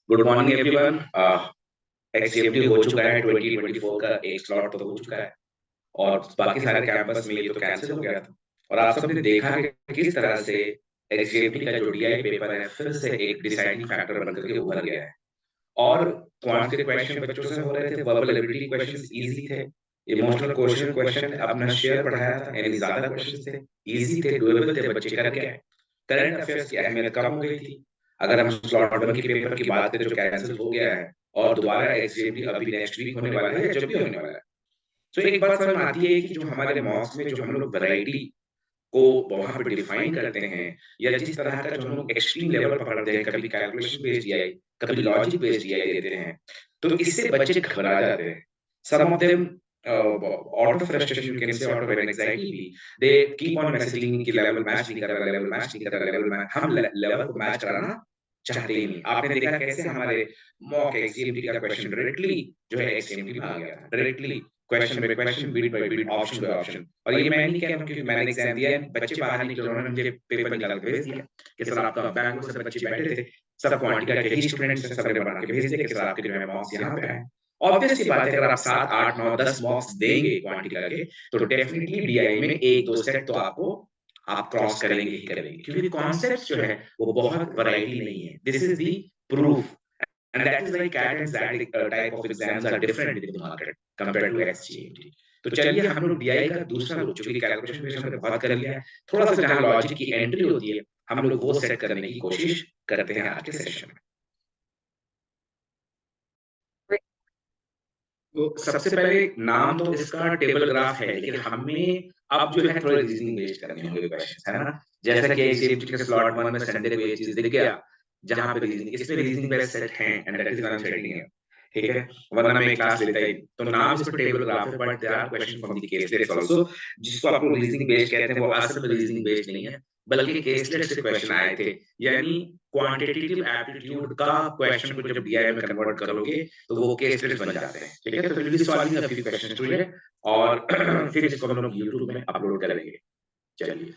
Good morning everyone. एक्सएमटी हो चुका है, 2024 का एक स्लॉट तो हो चुका है और बाकी सारे कैंपस में ये तो कैंसिल हो गया था। और आप सबने देखा कि किस तरह से एक्सएमटी का जो डीआई पेपर है फिर से एक डिसाइडिंग फैक्टर बनकर के उभर गया है। और कौन से क्वेश्चन बच्चों से हो रहे थे, वर्बल एबिलिटी क्वेश्चंस इजी थे, इमोशनल क्वेश्चन क्वेश्चन अपना शेयर पढ़ाया था, यानी ज्यादा क्वेश्चंस थे, इजी थे, डुएबल थे, बच्चे करके आए। करंट अफेयर्स की अहमियत कम हो गई थी। अगर हम स्लॉट वन के पेपर की बात करें जो कैंसिल हो गया है और दोबारा एग्जाम अभी नेक्स्ट वीक होने वाला है या जब भी होने वाला है, तो एक बात समझ में आती है कि जो हमारे मॉक्स में जो हम लोग वैरायटी को वहां पे डिफाइन करते हैं या जिस तरह का जो हम लोग एक्सट्रीम लेवल पकड़ते हैं, कभी कैलकुलेशन बेस्ड एआई, कभी लॉजिक बेस्ड एआई देते हैं, तो इससे बच्चे घबरा जाते हैं। Some of them out of frustration, you can say out of an anxiety भी, they keep on messaging कि लेवल मैच नहीं कर रहा, लेवल मैच नहीं कर रहा, लेवल मैच, हम लेवल को मैच कराना चाहते ही नहीं। आपने देखा कैसे हमारे मॉक एक्सएमपी का क्वेश्चन डायरेक्टली जो है एक्सएमपी में आ गया था, directly question by question, beat by beat, option by option. और ये मैं नहीं कह रहा हूँ क्योंकि मैंने एग्जाम दिया है, बच्चे बाहर निकले, उन्होंने मुझे पेपर निकाल के भेज दिया कि सर आपका बैंगलोर से बच्चे बैठे थे, सब क्वांटिका के ही स्टूडेंट्स हैं, सबने बना के भेज दिया कि सर आपके जो है मॉक्स यहाँ पे आए। ऑब्वियस सी बात है, अगर आप 7, 8, 9, 10 मॉक्स देंगे क्वांटिका के, तो डेफिनिटली डीआई में 1-2 सेट तो आपको आप क्रॉस करेंगे ही करेंगे, क्योंकि कॉन्सेप्ट्स जो है वो बहुत वैरायटी नहीं है। This is the proof, and that is why CAT and SAT type of exams are different in the market compared to SGMT। तो चलिए हम लोग डीआई का दूसरा ग्रुप, चूंकि कैलकुलेशन बेस हमने बहुत कर लिया है, थोड़ा सा जहां लॉजिक की एंट्री होती है हम लोग वो सेट करने की कोशिश करते हैं आज के सेशन में। तो सबसे पहले नाम तो इसका टेबल ग्राफ है, लेकिन हमें अब जो है थोड़े रीजनिंग बेस्ड करने होंगे क्वेश्चंस, है ना। जैसा कि एग्जाम के स्लॉट 1 में संडे को ये चीज दिख गया, जहां पे रीजनिंग, इसमें रीजनिंग बेस्ड सेट हैं and that is why I am setting है, ठीक है। वरना मैं क्लास लेता ही, तो नाम इस पर टेबल ग्राफ है, but there are questions from the caselets also, जिसको आप लोग रीजनिंग बेस्ड कहते हैं, वो असल में रीजनिंग बेस्ड नहीं है, बल्कि केसलेट से क्वेश्चन आए थे। यानी क्वांटिटेटिव एप्टीट्यूड का क्वेश्चन को जब डीआई में कन्वर्ट करोगे तो वो केसलेट्स बन जाते हैं, ठीक है। तो will be solving a few questions today और फिर इसको हम लोग YouTube में अपलोड करेंगे। चलिए,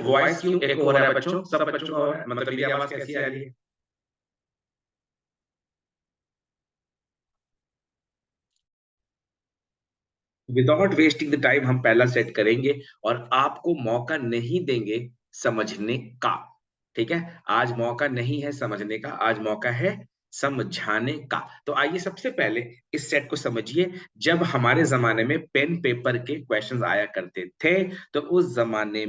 वॉइस क्यों एको हो रहा है बच्चों, सब बच्चों का हो रहा है, मतलब मेरी आवाज कैसी आ रही है? विदाउट वेस्टिंग द टाइम हम पहला सेट करेंगे और आपको मौका नहीं देंगे समझने का, ठीक है। आज मौका नहीं है समझने का, आज मौका है समझाने का। तो आइए सबसे पहले इस सेट को समझिए। जब हमारे जमाने में पेन पेपर के क्वेश्चंस आया करते थे, तो उस जमाने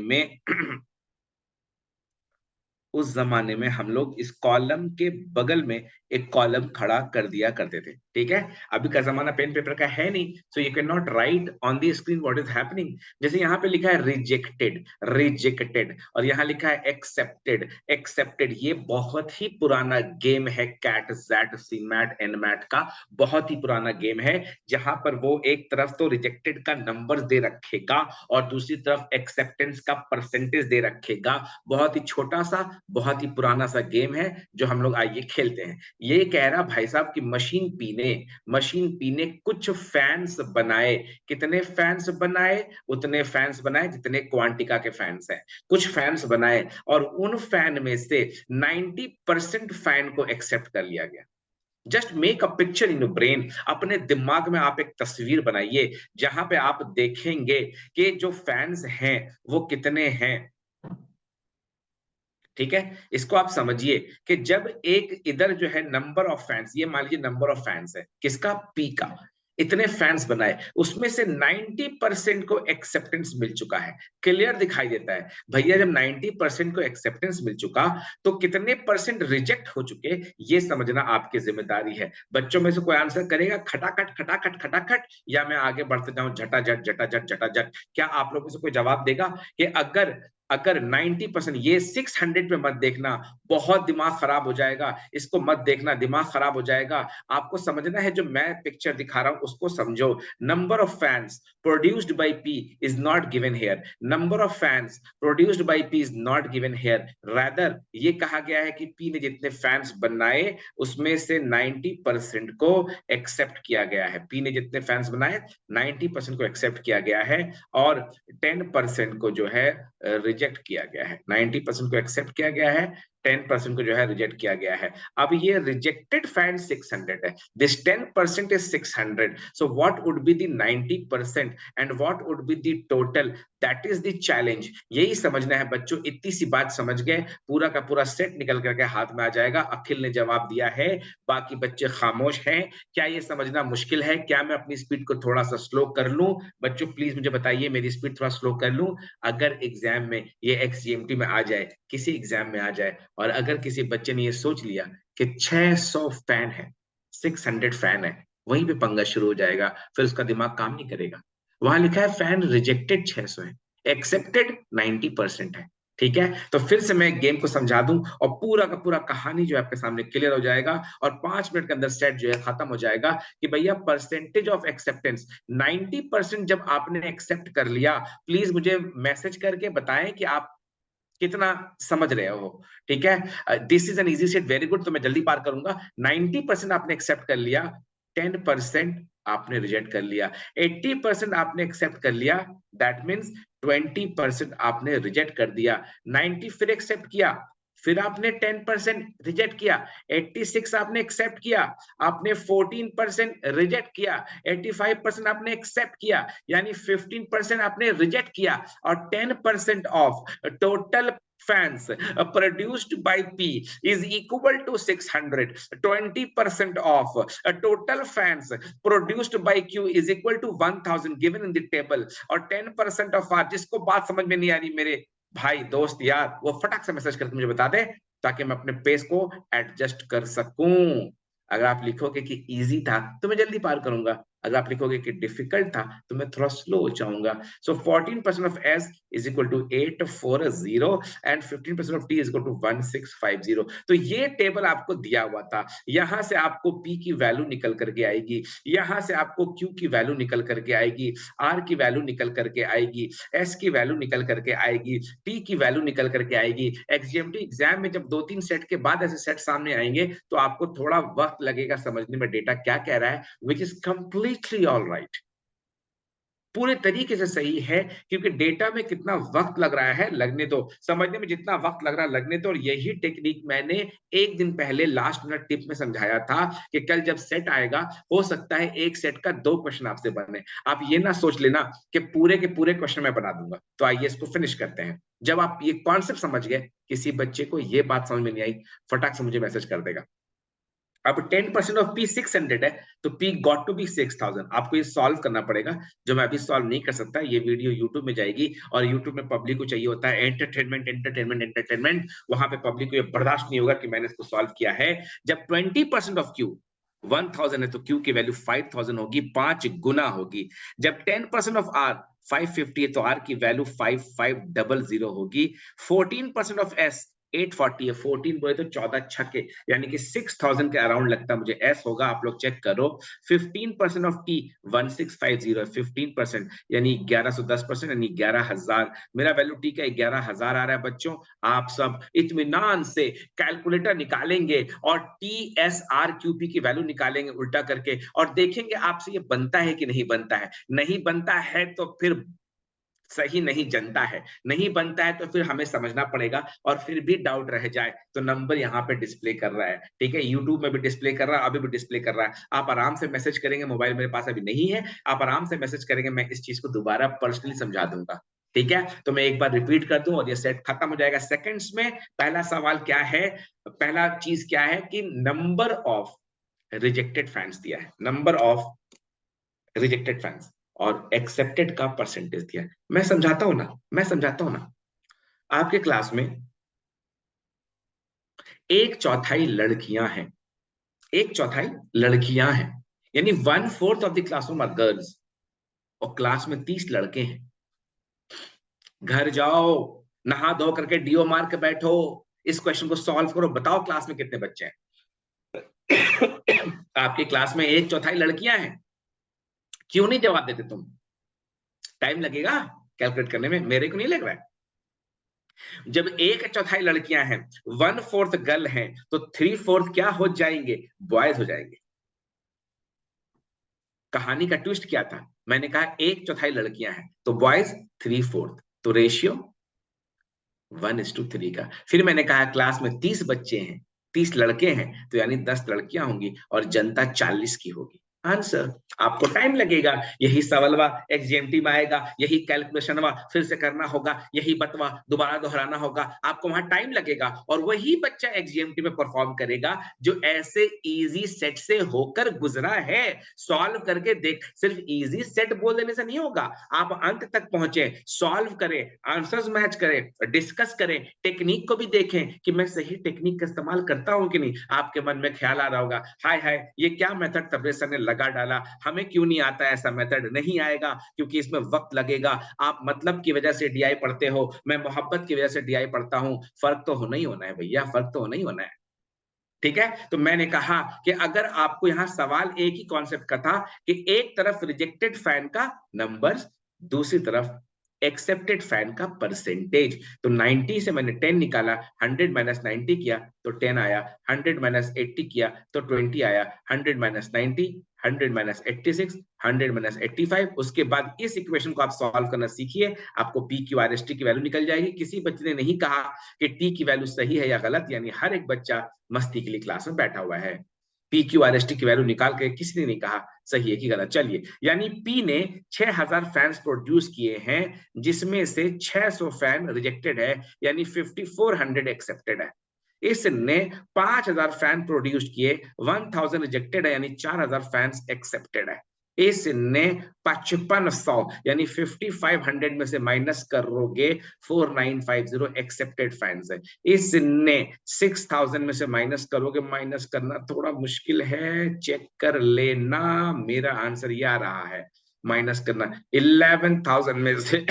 में हम लोग इस कॉलम के बगल में एक कॉलम खड़ा कर दिया करते थे, ठीक है। अभी का जमाना पेन पेपर का है नहीं, so you can not right on the screen what is happening. जैसे यहाँ पे लिखा है रिजेक्टेड, रिजेक्टेड, और यहाँ लिखा है एक्सेप्टेड, एक्सेप्टेड। ये बहुत ही पुराना गेम है, कैट जैट सी मैट एन मैट का बहुत ही पुराना गेम है, जहां पर वो एक तरफ तो रिजेक्टेड का नंबर दे रखेगा और दूसरी तरफ एक्सेप्टेंस का परसेंटेज दे रखेगा। बहुत ही छोटा सा, बहुत ही पुराना सा गेम है जो हम लोग आइए खेलते हैं। ये कह रहा भाई साहब कि मशीन पी ने कुछ फैंस बनाए। कितने फैंस बनाए? उतने फैंस बनाए जितने क्वांटिका के फैंस हैं। कुछ फैंस बनाए और उन फैन में से 90% फैन को एक्सेप्ट कर लिया गया। Just make a picture in your brain, अपने दिमाग में आप एक तस्वीर बनाइए जहां पे आप देखेंगे कि जो फैंस हैं वो कितने हैं, ठीक है। इसको आप समझिए कि जब एक इधर जो है नंबर ऑफ फैंस, ये मान लीजिए नंबर ऑफ फैंस है किसका, पी का, इतने फैंस बनाए, उसमें से 90% को एक्सेप्टेंस मिल चुका है। क्लियर दिखाई देता है भैया, जब 90% को एक्सेप्टेंस मिल चुका तो कितने परसेंट रिजेक्ट हो चुके, ये समझना आपकी जिम्मेदारी है। बच्चों में से कोई आंसर करेगा खटाखट खटाखट खटाखट, या मैं आगे बढ़ते जाऊं झटाझट झटाझट झटाझट? क्या आप लोगों में से कोई जवाब देगा कि अगर अगर 90%, ये 600 पे मत देखना, बहुत दिमाग खराब हो जाएगा, इसको मत देखना, दिमाग खराब हो जाएगा। आपको समझना है, जो मैं पिक्चर दिखा रहा हूं उसको समझो। Number of fans produced by P is not given here, number of fans produced by P is not given here, rather ये कहा गया है कि पी ने जितने फैंस बनाए उसमें से 90% को एक्सेप्ट किया गया है। पी ने जितने फैंस बनाए 90% को एक्सेप्ट किया गया है और 10% को जो है रिजेक्ट किया गया है। 90% को एक्सेप्ट किया गया है, 10% को जो है रिजेक्ट किया गया है। अब ये रिजेक्टेड फैन 600 है, this 10% is 600, so what would be the 90% and what would be the total, that is the challenge. यही समझना है बच्चों, इतनी सी बात समझ गए, पूरा का पूरा सेट निकल करके हाथ में आ जाएगा। अखिल ने जवाब दिया है, बाकी बच्चे खामोश हैं। क्या ये समझना मुश्किल है? क्या मैं अपनी स्पीड को थोड़ा सा स्लो कर लूं? बच्चों प्लीज मुझे बताइए, मेरी स्पीड थोड़ा स्लो कर लूं? अगर एग्जाम में ये एक्सजीएमटी में आ जाए, किसी एग्जाम में आ जाए, और अगर किसी बच्चे ने ये सोच लिया कि 600 फैन है, 600 फैन है, वहीं पे पंगा शुरू हो जाएगा, फिर उसका दिमाग काम नहीं करेगा। वहां लिखा है फैन रिजेक्टेड 600 है, एक्सेप्टेड 90% है। ठीक है, तो फिर से मैं गेम को समझा दूं और पूरा का पूरा कहानी जो है आपके सामने क्लियर हो जाएगा, और 5 मिनट के अंदर सेट जो है खत्म हो जाएगा कि भैया परसेंटेज ऑफ एक्सेप्टेंस 90%। जब आपने एक्सेप्ट कर लिया, प्लीज मुझे मैसेज करके बताएं कि आप कितना समझ रहे हो। ठीक है, this is an easy set, very good. तो मैं जल्दी पार करूंगा। 90% आपने एक्सेप्ट कर लिया, 10% आपने रिजेक्ट कर लिया, 80% आपने एक्सेप्ट कर लिया, दैट मीन्स 20% आपने रिजेक्ट कर दिया। 90 फिर एक्सेप्ट किया, फिर आपने 10% रिजेक्ट किया, 86 आपने एक्सेप्ट किया, आपने 14% रिजेक्ट किया, 85% आपने एक्सेप्ट किया, यानी 15% आपने रिजेक्ट किया, और 10% of total fans produced by P is equal to 600. 20% of total fans produced by Q is equal to 1000 given in the table, और 10% of R, जिसको बात समझ में नहीं आ रही मेरे भाई दोस्त यार, वो फटाक से मैसेज करके मुझे बता दे, ताकि मैं अपने पेस को एडजस्ट कर सकूं। अगर आप लिखोगे कि इजी था तो मैं जल्दी पार करूंगा, अगर आप लिखोगे कि डिफिकल्ट था तो मैं थोड़ा स्लो हो जाऊंगा। So 14% of S is equal to 840 and 15% of T is equal to 1650। तो ये टेबल आपको दिया हुआ था, यहां से आपको पी की वैल्यू निकल करके आएगी, यहां से आपको क्यू की वैल्यू निकल करके आएगी, आर की वैल्यू निकल करके आएगी, एस की वैल्यू निकल करके आएगी, टी की वैल्यू निकल करके आएगी। एक्सजीएमटी एग्जाम में जब 2-3 सेट के बाद ऐसे सेट सामने आएंगे तो आपको थोड़ा वक्त लगेगा समझने में डेटा क्या कह रहा है, which is completely all right, पूरे तरीके से सही है। क्योंकि डेटा में कितना वक्त लग रहा है लगने दो, समझने में जितना वक्त लग रहा है लगने दो। और यही टेक्निक मैंने एक दिन पहले लास्ट मिनट टिप में समझाया था कि कल जब सेट आएगा, हो सकता है एक सेट का 2 क्वेश्चन आपसे बने। आप ये ना सोच लेना कि पूरे के पूरे क्वेश्चन मैं बना दूंगा। तो आइए इसको फिनिश करते हैं। जब आप ये कॉन्सेप्ट समझ गए, किसी बच्चे को ये बात समझ में नहीं आई, फटाक से मुझे मैसेज कर देगा। अब 10% ऑफ पी 600 है, तो पी गॉट टू बी 6000। आपको ये सॉल्व करना पड़ेगा, जो मैं अभी सॉल्व नहीं कर सकता। ये वीडियो यूट्यूब में जाएगी, और यूट्यूब में पब्लिक को चाहिए होता है एंटरटेनमेंट एंटरटेनमेंट एंटरटेनमेंट। वहां पे पब्लिक को ये बर्दाश्त नहीं होगा कि मैंने इसको सॉल्व किया है। जब 20% ऑफ क्यू 1000 है, तो क्यू की वैल्यू 5000 होगी, 5 गुना होगी। जब 10% ऑफ आर 550 है, तो आर की वैल्यू 5500 होगी। 14% ऑफ एस 840 है, 14 बोले तो 14 छक्के, यानी कि 6000 के अराउंड लगता है मुझे एस होगा। आप लोग चेक करो। 15% ऑफ टी 1650 है, 15% यानी 1110%, यानी 11000। मेरा वैल्यू टी का 11000 आ रहा है बच्चों। आप सब इत्मीनान से कैलकुलेटर निकालेंगे और T S R Q P की वैल्यू निकालेंगे उल्टा करके, और देखेंगे आपसे ये बनता है कि नहीं बनता है। नहीं बनता है तो फिर सही नहीं जनता है, नहीं बनता है तो फिर हमें समझना पड़ेगा। और फिर भी डाउट रह जाए तो नंबर यहाँ पे डिस्प्ले कर रहा है, ठीक है, यूट्यूब में भी डिस्प्ले कर रहा है, अभी भी डिस्प्ले कर रहा है। आप आराम से मैसेज करेंगे, मोबाइल मेरे पास अभी नहीं है, आप आराम से मैसेज करेंगे, मैं इस चीज को दोबारा पर्सनली समझा दूंगा। ठीक है, तो मैं एक बार रिपीट कर दूं और ये सेट खत्म हो जाएगा सेकंड्स में। पहला सवाल क्या है, पहला चीज क्या है कि नंबर ऑफ रिजेक्टेड फैंस दिया है, नंबर ऑफ रिजेक्टेड फैंस, और एक्सेप्टेड का परसेंटेज दिया है। मैं समझाता हूं ना, मैं समझाता हूं ना। आपके क्लास में 1/4 लड़कियां हैं, 1/4 लड़कियां हैं, यानी 1/4 of the classroom are girls, और क्लास में 30 लड़के हैं। घर जाओ, नहा धो करके डीओ मार के बैठो, इस क्वेश्चन को सॉल्व करो, बताओ क्लास में कितने बच्चे हैं। आपकी क्लास में 1/4 लड़कियां हैं, क्यों नहीं जवाब देते तुम? टाइम लगेगा कैलकुलेट करने में, मेरे को नहीं लग रहा है। जब 1/4 लड़कियां हैं, 1/4 गर्ल हैं, तो 3/4 क्या हो जाएंगे? बॉयज हो जाएंगे। कहानी का ट्विस्ट क्या था? मैंने कहा 1/4 लड़कियां हैं तो बॉयज 3/4, तो रेशियो 1:3 का। फिर मैंने कहा क्लास में 30 बच्चे हैं, 30 लड़के हैं, तो यानी 10 लड़कियां होंगी और जनता 40 की होगी। आंसर। आपको टाइम लगेगा, यही सवालवा एग्जीएमटी में आएगा, यही कैलकुलेशनवा फिर से करना होगा, यही बतवा दोबारा दोहराना होगा, आपको वहां टाइम लगेगा, और वही बच्चा एग्जीएमटी में परफॉर्म करेगा जो ऐसे इजी सेट से होकर गुजरा है। सॉल्व करके देख, सिर्फ इजी सेट बोल देने से नहीं होगा, आप अंत तक पहुंचे, सॉल्व करें, आंसर्स मैच करें, डिस्कस करें, टेक्निक को भी देखें कि मैं सही टेक्निक का इस्तेमाल करता हूं कि नहीं। आपके मन में ख्याल आ रहा होगा, हाय हाय ये क्या मेथड तब्रेज सर ने लगा डाला, हमें क्यों नहीं आता ऐसा मेथड। नहीं आएगा क्योंकि इसमें वक्त लगेगा। आप मतलब की वजह से डीआई पढ़ते हो, मैं मोहब्बत की वजह से डीआई पढ़ता हूं, फर्क तो होना ही होना है भैया, फर्क तो होना ही होना है। ठीक है, तो मैंने कहा कि अगर आपको यहां सवाल एक ही कॉन्सेप्ट का था कि एक तरफ रिजेक्टेड फैन का नंबर, दूसरी तरफ एक्सेप्टेड फैन का परसेंटेज, तो 90 से मैंने 10 निकाला, 100 माइनस 90 किया तो 10 आया, 100 माइनस 80 किया तो 20 आया, 100 माइनस 90, 100 माइनस 86, 100 माइनस 85। उसके बाद इस इक्वेशन को आप सॉल्व करना सीखिए, आपको P Q R S T की वैल्यू निकल जाएगी। किसी बच्चे ने नहीं कहा कि टी की वैल्यू सही है या गलत, यानी हर एक बच्चा मस्ती के लिए क्लास में बैठा हुआ है। P Q R S T की वैल्यू निकाल के किसी ने नहीं कहा सही है कि गलत। चलिए, यानी पी ने 6000 फैंस प्रोड्यूस किए हैं, जिसमें से 600 फैन रिजेक्टेड है, यानी 5400 एक्सेप्टेड है। इसने 5000 फैन प्रोड्यूस किए, 1000 रिजेक्टेड है, यानी 4000 फैंस एक्सेप्टेड है। इसने 5500 यानी 5500 में से माइनस करोगे 4950 एक्सेप्टेड फैंस है। इसने 6000 में से माइनस करोगे, माइनस करना थोड़ा मुश्किल है, चेक कर लेना, मेरा आंसर ये आ रहा है। माइनस करना 11,000 में से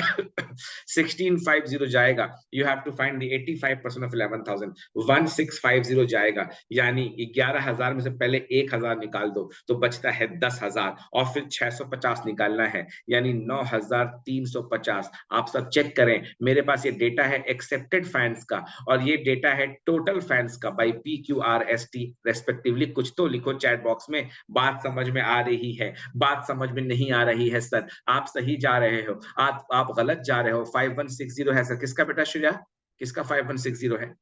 1650 जाएगा, you have to find the 85% of 11,000, 1650 जाएगा, यानी 11,000 में से पहले 1,000 निकाल दो तो बचता है 10,000, और फिर 650 निकालना है, यानी 9,350। आप सब चेक करें, मेरे पास ये डेटा है एक्सेप्टेड फैंस का, और ये डेटा है टोटल फैंस का by P Q R S T respectively. कुछ तो लिखो चैट बॉक्स में, बात समझ में आ रही है, बात समझ में नहीं आ रही है सर, आप सही जा रहे हो, आप गलत जा रहे हो। 5160 है सर, किसका बेटा शुजा, किसका 5160 है?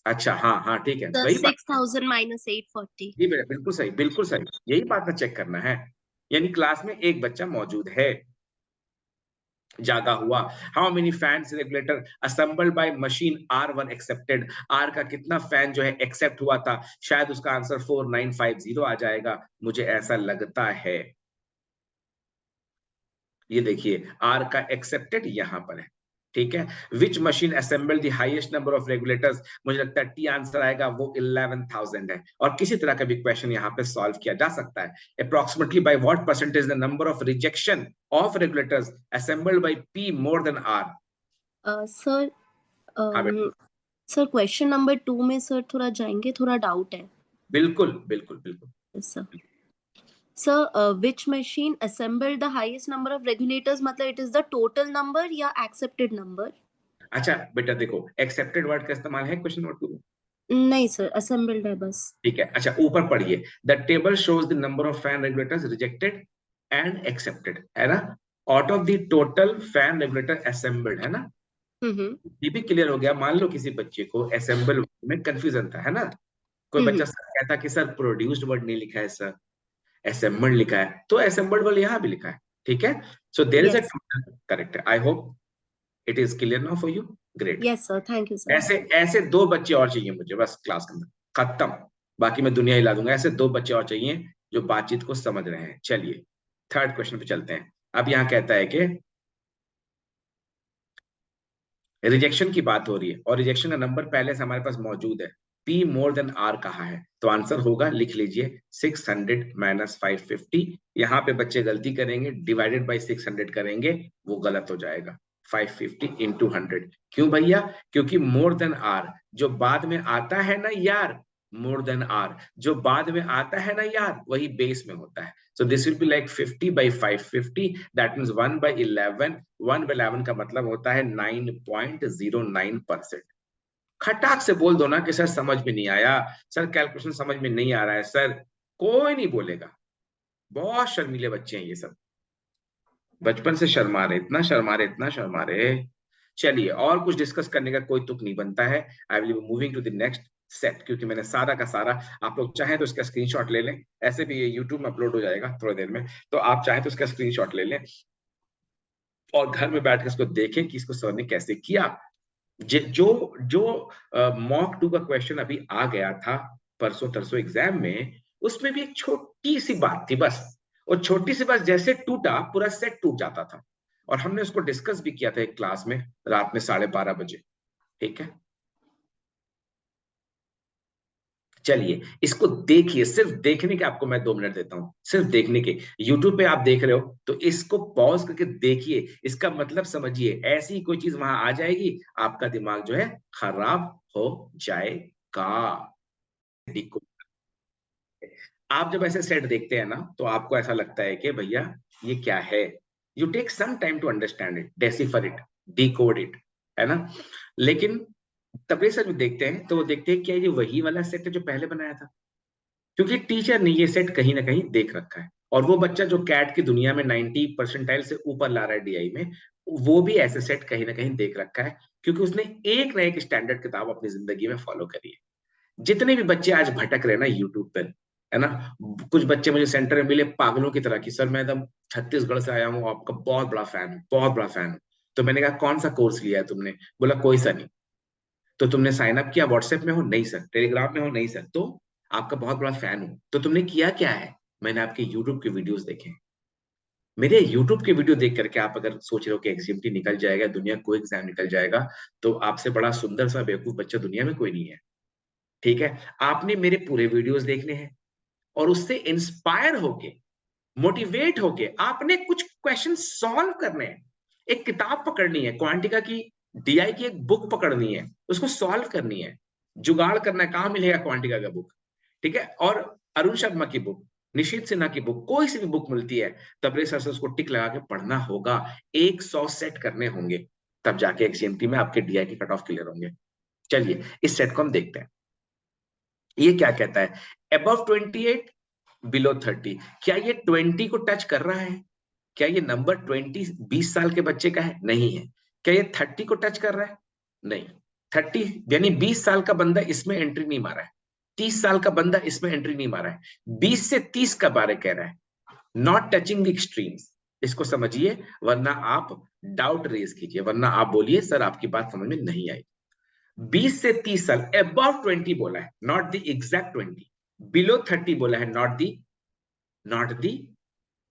अच्छा, हाँ हाँ ठीक है, वही बात। 6000 माइनस 840। जी बेटा, बिल्कुल सही, बिल्कुल सही, यही बात में चेक करना है। यानी क्लास में एक बच्चा मौजूद है, जागा हुआ। How many fans regulator assembled by machine R1 accepted, R का कितना फैन जो है एक्सेप्ट हुआ था, शायद उसका आंसर 4950 आ जाएगा, मुझे ऐसा लगता है। ये देखिए, आर का एक्सेप्टेड यहां पर है, ठीक है। विच machine assemble the highest number of regulators, मुझे लगता है टी आंसर आएगा, वो 11,000 है। और किसी तरह का भी क्वेश्चन यहाँ पे सॉल्व किया जा सकता है। Approximately by what percentage the number of rejection of regulators assembled by P more than R. Sir, हाँ बेटा, सर क्वेश्चन नंबर 2 में सर थोड़ा जाएंगे, थोड़ा डाउट है। बिल्कुल बिल्कुल बिल्कुल। Sir, which machine assembled the highest number of regulators, मतलब it is the total number या accepted number? अच्छा बेटा देखो, एक्सेप्टेड वर्ड का इस्तेमाल है क्वेश्चन नंबर 2 में? नहीं सर, assembled है बस। ठीक है, अच्छा ऊपर पढ़िए, the table shows the number of fan regulators rejected and accepted, है ना, out of the total fan regulator assembled, है ना। हम्म ये भी क्लियर हो गया। मान लो किसी बच्चे को असेंबल में कंफ्यूजन था, है ना, कोई बच्चा सर कहता कि सर प्रोड्यूस्ड वर्ड नहीं लिखा है सर, असेंबल्ड लिखा है, तो असेंबल्ड वर्ड यहाँ भी लिखा है, ठीक है। So there is a yes correct, I hope it is clear now for you. Great. Yes sir, thank you sir. ऐसे ऐसे दो बच्चे और चाहिए मुझे बस क्लास के अंदर, खत्म, बाकी मैं दुनिया हिला दूंगा। ऐसे दो बच्चे और चाहिए जो बातचीत को समझ रहे हैं। चलिए थर्ड क्वेश्चन पे चलते हैं। अब यहाँ कहता है कि रिजेक्शन की बात हो रही है, और रिजेक्शन का नंबर पहले से हमारे पास मौजूद है, पी मोर देन आर कहा है, तो आंसर होगा, लिख लीजिए, 600 माइनस 550। यहाँ पे बच्चे गलती करेंगे, डिवाइडेड बाई 600 करेंगे, वो गलत हो जाएगा। 550 इंटू 100, क्यों भैया? क्योंकि मोर देन आर जो बाद में आता है ना यार, मोर देन आर जो बाद में आता है ना यार, वही बेस में होता है। So this will be like 50 by 550, that means 1 by 11, 1 by 11 का मतलब होता है 9.09%। खटाक से बोल दो ना कि सर समझ में नहीं आया, सर कैलकुलेशन समझ में नहीं आ रहा है सर, कोई नहीं बोलेगा। बहुत शर्मीले बच्चे हैं ये सब, बचपन से शर्मा रहे, इतना शर्मा रहे, इतना शर्मा रहे। चलिए, और कुछ डिस्कस करने का कोई तुक नहीं बनता है। I will be moving to the next set, क्योंकि मैंने सारा का सारा, आप लोग चाहें तो इसका स्क्रीनशॉट ले लें, ऐसे भी ये यूट्यूब में अपलोड हो जाएगा थोड़ी देर में, तो आप चाहें तो इसका स्क्रीनशॉट ले लें और घर में बैठ कर इसको देखें कि इसको सर ने कैसे किया। जो जो मॉक टू का क्वेश्चन अभी आ गया था परसों तरसों एग्जाम में, उसमें भी एक छोटी सी बात थी बस, और छोटी सी बात जैसे टूटा पूरा सेट टूट जाता था, और हमने उसको डिस्कस भी किया था एक क्लास में रात में 12:30 बजे। ठीक है, चलिए इसको देखिए, सिर्फ देखने के आपको मैं 2 मिनट देता हूं, सिर्फ देखने के। यूट्यूब पे आप देख रहे हो तो इसको पॉज करके देखिए, इसका मतलब समझिए, ऐसी ही कोई चीज वहां आ जाएगी, आपका दिमाग जो है खराब हो जाएगा। देखो, आप जब ऐसे सेट देखते हैं ना, तो आपको ऐसा लगता है कि भैया ये क्या है, you take some time to understand it, decipher it, decode it, है ना। लेकिन तबरे सर में देखते हैं तो वो देखते हैं क्या ये वही वाला सेट है जो पहले बनाया था, क्योंकि टीचर ने ये सेट कहीं ना कहीं देख रखा है, और वो बच्चा जो कैट की दुनिया में 90 परसेंटाइल से ऊपर ला रहा है डीआई में, वो भी ऐसे सेट कहीं ना कहीं देख रखा है, क्योंकि उसने एक ना एक स्टैंडर्ड किताब अपनी जिंदगी में फॉलो करी है। जितने भी बच्चे आज भटक रहे हैं ना यूट्यूब पर, है ना, कुछ बच्चे मुझे सेंटर में मिले पागलों की तरह की, सर मैं एकदम छत्तीसगढ़ से आया हूँ, आपका बहुत बड़ा फैन हूँ, बहुत बड़ा फैन हूँ। तो मैंने कहा कौन सा कोर्स लिया है तुमने? बोला कोई सा नहीं। तो तुमने साइन अप किया व्हाट्सएप में? हो नहीं सर। टेलीग्राम में? हो नहीं सर। तो आपका बहुत बड़ा फैन हूँ। तो तुमने किया क्या है? मैंने आपके यूट्यूब के वीडियोस देखे। मेरे यूट्यूब के वीडियो देख करके आप अगर सोच रहे हो कि एक्सएमटी निकल जाएगा, दुनिया को एग्जाम निकल जाएगा, तो आपसे बड़ा सुंदर सा बेवकूफ बच्चा दुनिया में कोई नहीं है। ठीक है, आपने मेरे पूरे वीडियोस देखने हैं, और उससे इंस्पायर होके, मोटिवेट होके आपने कुछ क्वेश्चन सॉल्व करने हैं। एक किताब पकड़नी है, क्वांटिका की डीआई की एक बुक पकड़नी है, उसको सॉल्व करनी है, जुगाड़ करना है, कहां मिलेगा क्वांटिका का बुक? ठीक है, और अरुण शर्मा की बुक, निशीत सिन्हा की बुक, कोई सी भी बुक मिलती है, तबरे सर से उसको टिक लगा के पढ़ना होगा। 100 सेट करने होंगे, तब जाके एक्सएमटी में आपके डीआई के कट ऑफ क्लियर होंगे। चलिए इस सेट को हम देखते हैं। ये क्या कहता है? Above 28, below 30। क्या ये 20 को टच कर रहा है? क्या ये नंबर 20 20 साल के बच्चे का है? नहीं है। क्या ये 30 को टच कर रहा है? नहीं। 30 यानी 20 साल का बंदा इसमें एंट्री नहीं मारा है, 30 साल का बंदा इसमें एंट्री नहीं मारा है, 20 से 30 का बारे कह रहा है, नॉट टचिंग द एक्सट्रीम्स। इसको समझिए, वरना आप डाउट रेज कीजिए, वरना आप बोलिए सर आपकी बात समझ में नहीं आई। 20 से 30 साल, अबव 20 बोला है, नॉट द एग्जैक्ट 20। बिलो 30 बोला है, नॉट द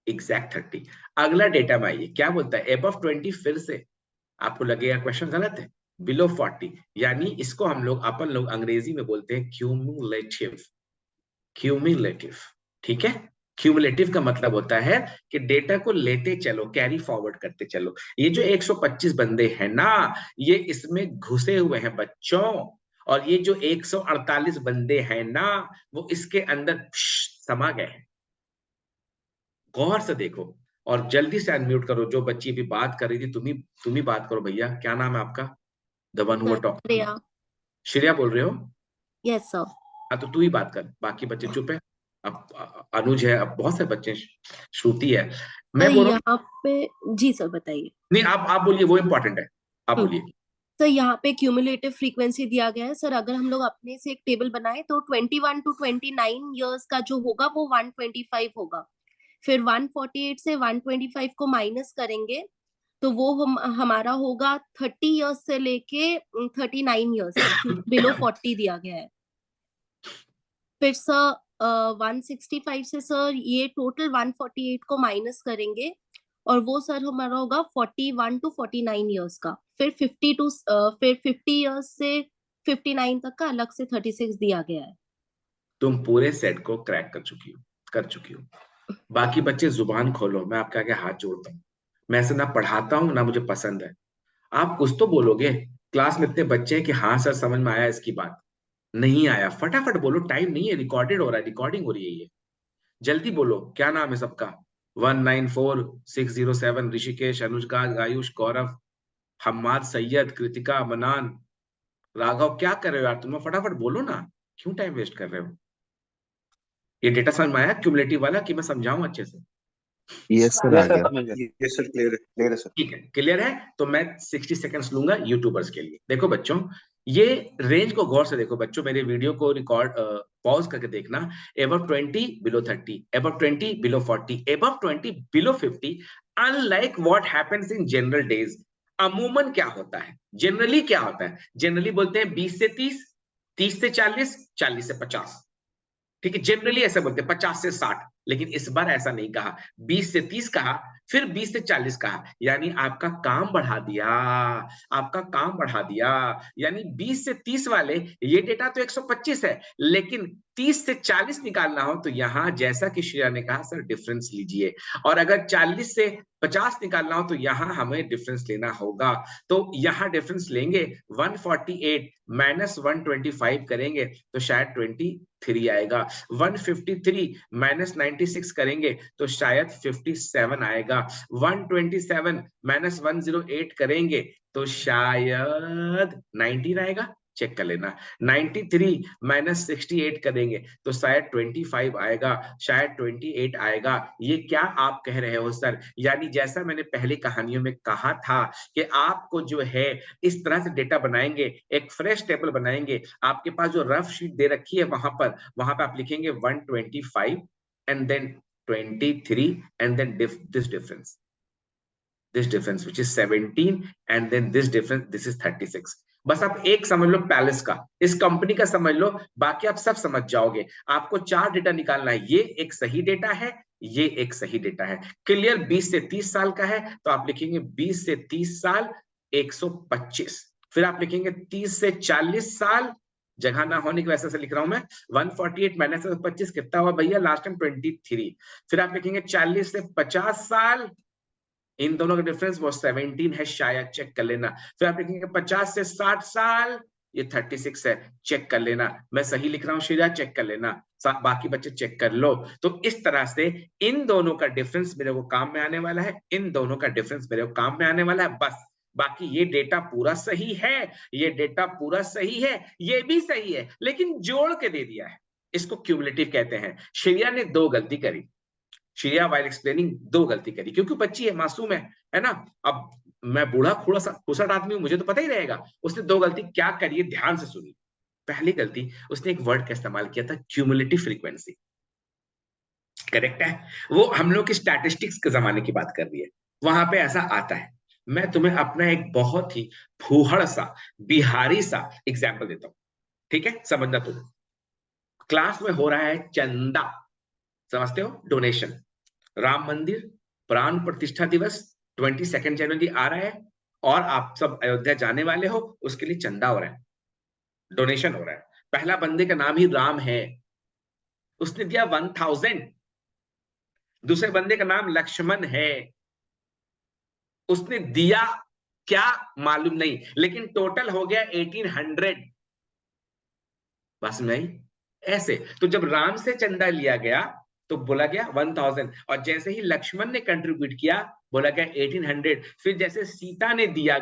एग्जैक्ट 30। अगला डेटा में आइए, क्या बोलता है? अबव 20, फिर से आपको लगेगा क्वेश्चन गलत है। बिलो 40, यानी इसको हम लोग, अपन लोग अंग्रेजी में बोलते हैं क्यूमुलेटिव। क्यूमुलेटिव, ठीक है। क्यूमुलेटिव का मतलब होता है कि डेटा को लेते चलो, कैरी फॉरवर्ड करते चलो। ये जो 125 बंदे हैं ना, ये इसमें घुसे हुए हैं बच्चों, और ये जो 148 बंदे हैं ना, वो इसके अंदर समा गए हैं। गौर से देखो, और जल्दी से अनम्यूट करो, जो बच्ची भी बात कर रही थी, तुम ही बात करो भैया। क्या नाम है आपका? The one who talk? Shreya. Shreya बोल रहे हो? Yes sir. हाँ, तो तू ही बात कर, बाकी बच्चे चुप है। अब अनुज है, अब बहुत सारे बच्चे श्रुति है। सर मैं बोल रहा हूँ, यहाँ पे, जी सर बताइए। नहीं आप बोलिए, वो इंपॉर्टेंट है, आप हम्म। बोलिए। सर यहाँ पे क्यूमुलेटिव फ्रीक्वेंसी दिया गया है सर, अगर हम लोग अपने से एक टेबल बनाए तो 21 to 29 ईयर्स का जो होगा वो 125 होगा। फिर 148 से 125 को माइनस करेंगे तो वो हमारा होगा 30 ईयर्स से लेके 39 ईयर्स तक, क्योंकि बिलो 40 दिया गया है। फिर सर 165 से सर ये टोटल 148 को माइनस करेंगे, और वो सर हमारा होगा 41 to 49 ईयर्स का। फिर 50 ईयर्स से 59 तक का अलग से 36 दिया गया है। तुम पूरे सेट को क्रैक कर चुकी हो। बाकी बच्चे जुबान खोलो, मैं आपके आगे हाथ जोड़ता हूँ। मैं ऐसे ना पढ़ाता हूँ ना मुझे पसंद है। आप कुछ तो बोलोगे, क्लास में इतने बच्चे हैं कि हाँ सर समझ में आया इसकी बात। नहीं आया फटाफट बोलो, टाइम नहीं है, रिकॉर्डेड हो रहा है, रिकॉर्डिंग हो रही है ये। जल्दी बोलो, क्या नाम है सबका? 194607, ऋषिकेश, अनुष्का, आयुष, गौरव, हम्माद, सैयद, कृतिका, मनान, राघव। क्या कर रहे हो यार तुम लोग? फटाफट बोलो ना, क्यों टाइम वेस्ट कर रहे हो? ये डेटा समझ में आया क्यूमुलेटिव वाला, कि मैं समझाऊं अच्छे से? यस सर, आ यस सर, गया। समझ गया। यस सर, क्लियर है सर। ठीक है, क्लियर है। तो मैं 60 सेकंड्स लूंगा यूट्यूबर्स के लिए। देखो बच्चों, ये रेंज को गौर से देखो बच्चों, मेरे वीडियो को रिकॉर्ड पॉज करके देखना। above 20 below 30, above 20 below 40, above 20 below 50, unlike what happens in general days। अमूमन क्या होता है, जनरली क्या होता है, जनरली बोलते हैं 20 से 30, 30 से 40, 40 से 50। ठीक है, जनरली ऐसा बोलते हैं 50 से 60, लेकिन इस बार ऐसा नहीं कहा, 20 से 30 कहा, फिर 20 से 40 कहा, यानी आपका काम बढ़ा दिया, आपका काम बढ़ा दिया। यानी 20 से 30 वाले ये डेटा तो 125 है, लेकिन 30 से 40 निकालना हो तो यहां जैसा कि श्रेया ने कहा सर डिफरेंस लीजिए, और अगर 40 से 50 निकालना हो तो यहां हमें डिफरेंस लेना होगा। तो यहां डिफरेंस लेंगे, 148 माइनस 125 करेंगे तो शायद 23 आएगा, 153 माइनस 96 करेंगे तो शायद 57 आएगा, 127 माइनस 108 करेंगे तो शायद 19 आएगा। चेक कर लेना, 93 माइनस 68 करेंगे तो शायद 25 आएगा, शायद 28 आएगा। ये क्या आप कह रहे हो सर? यानी जैसा मैंने पहले कहानियों में कहा था कि आपको जो है इस तरह से डेटा बनाएंगे, एक फ्रेश टेबल बनाएंगे, आपके पास जो रफ शीट दे रखी है वहां पे आप लिखेंगे 125 and then 23 and then this difference which is 17 and then this difference, this is 36। बस आप एक समझ लो पैलेस का, इस कंपनी का समझ लो, बाकी आप सब समझ जाओगे। आपको 4 डेटा निकालना है, ये एक सही डेटा है, ये एक सही डेटा है। क्लियर? 20 से 30 साल का है तो आप लिखेंगे 20 से 30 साल 125, फिर आप लिखेंगे 30 से 40 साल, जगह ना होने की वजह से लिख रहा हूं मैं, 148 माइनस 25 कितना हुआ भैया लास्ट टाइम 23, फिर आप लिखेंगे 40 से 50 साल, इन दोनों का डिफरेंस वो 17 है, शायद चेक कर लेना। फिर आप लिखेंगे 50 से 60 साल, ये 36 है, चेक कर लेना। मैं सही लिख रहा हूं श्रीजा, चेक कर लेना, बाकी बच्चे चेक कर लो। तो इस तरह से इन दोनों का डिफरेंस मेरे को काम में आने वाला है, इन दोनों का डिफरेंस मेरे को काम में आने वाला है, बस। बाकी ये डेटा पूरा सही है, ये डेटा पूरा सही है, ये भी सही है, लेकिन जोड़ के दे दिया है, इसको क्यूमुलेटिव कहते हैं। श्रेया ने 2 गलती करी, श्रेया वाइल एक्सप्लेनिंग 2 गलती करी, क्योंकि बच्ची है, मासूम है ना। अब मैं बूढ़ा खुसट आदमी हूं, मुझे तो पता ही रहेगा। उसने 2 गलती क्या करी है, ध्यान से सुनिए। पहली गलती, उसने एक वर्ड का इस्तेमाल किया था, क्यूमुलेटिव फ्रीक्वेंसी। करेक्ट है, वो हम लोग की स्टैटिस्टिक्स के जमाने की बात कर रही है, वहां पे ऐसा आता है। मैं तुम्हें अपना एक बहुत ही फूहड़ सा, बिहारी सा एग्जाम्पल देता हूं, ठीक है, समझना। तुम क्लास में हो रहा है चंदा, समझते हो, डोनेशन। राम मंदिर प्राण प्रतिष्ठा दिवस 22 जनवरी आ रहा है और आप सब अयोध्या जाने वाले हो, उसके लिए चंदा हो रहा है, डोनेशन हो रहा है। पहला बंदे का नाम ही राम है, उसने दिया 1000। दूसरे बंदे का नाम लक्ष्मण है, उसने दिया क्या मालूम नहीं, लेकिन टोटल हो गया 1800। बस नहीं ऐसे। तो जब राम से चंदा लिया गया तो बोला गया 1000, और जैसे ही लक्ष्मण ने कंट्रीब्यूट किया बोला गया 1800, फिर जैसे सीता ने दिया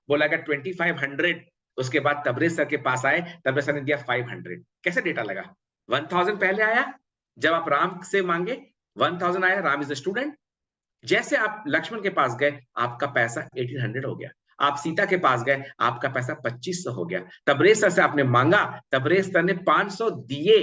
बोला गया 2500। उसके बाद तबरेज सर के पास आए, तबरेज सर ने दिया 500। कैसे डेटा लगा? 1000 पहले आया, जब आप राम से मांगे 1000 आया, राम इज अ स्टूडेंट। जैसे आप लक्ष्मण के पास गए, आपका पैसा 1800 हो गया। आप सीता के पास गए, आपका पैसा 2500 हो गया। तबरेज सर से आपने मांगा, तबरेज सर ने 500 दिए।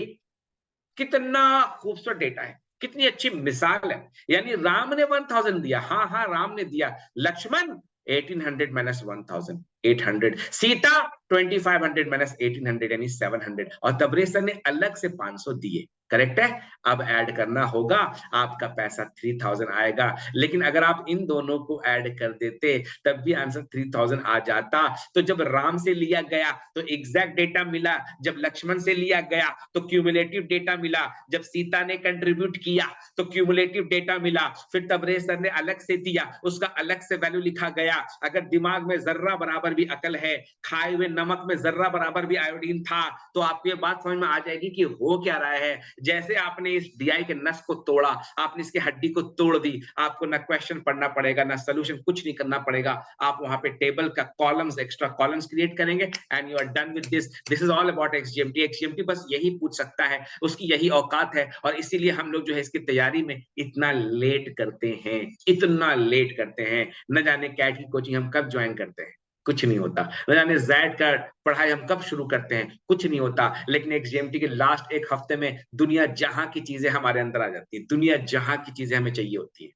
कितना खूबसूरत डेटा है, कितनी अच्छी मिसाल है। यानी राम ने 1000 दिया, हाँ राम ने दिया। लक्ष्मण 1800 माइनस 1000, 800। सीता 2500 माइनस 1800 यानी 700, और तबरेज सर ने अलग से 500 दिए। करेक्ट है? अब ऐड करना होगा, आपका पैसा 3000 आएगा। लेकिन अगर आप इन दोनों को ऐड कर देते तब भी आंसर 3000 आ जाता। तो जब राम से लिया गया तो एग्जैक्ट डेटा मिला, जब लक्ष्मण से लिया गया तो क्यूमुलेटिव डेटा मिला, जब सीता ने कंट्रीब्यूट किया तो क्यूमुलेटिव डेटा मिला, फिर तबरेज सर ने अलग से दिया, उसका अलग से वैल्यू लिखा गया। अगर दिमाग में जर्रा बराबर भी अकल है, खाए हुए नमक में जर्रा बराबर भी आयोडीन था, तो आपको ये बात समझ में आ जाएगी कि हो क्या रहा है। जैसे आपने इस DI के नस को तोड़ा, आपने इसकी हड्डी को तोड़ दी, आपको ना क्वेश्चन पढ़ना पड़ेगा, ना सोल्यूशन, कुछ नहीं करना पड़ेगा। आप वहां पे टेबल का कॉलम्स, एक्स्ट्रा कॉलम्स क्रिएट करेंगे and you are done with this. This is all about XGMT। XGMT बस यही पूछ सकता है, उसकी यही औकात है, और इसीलिए हम लोग जो है इसकी तैयारी में इतना लेट करते हैं, इतना लेट करते हैं। न जाने कैट की कोचिंग हम कब ज्वाइन करते हैं, कुछ नहीं होता। न जाने जैड का पढ़ाई हम कब शुरू करते हैं, कुछ नहीं होता। लेकिन XGMT के लास्ट एक हफ्ते में दुनिया जहां की चीजें हमारे अंदर आ जाती है, दुनिया जहां की चीजें हमें चाहिए होती है,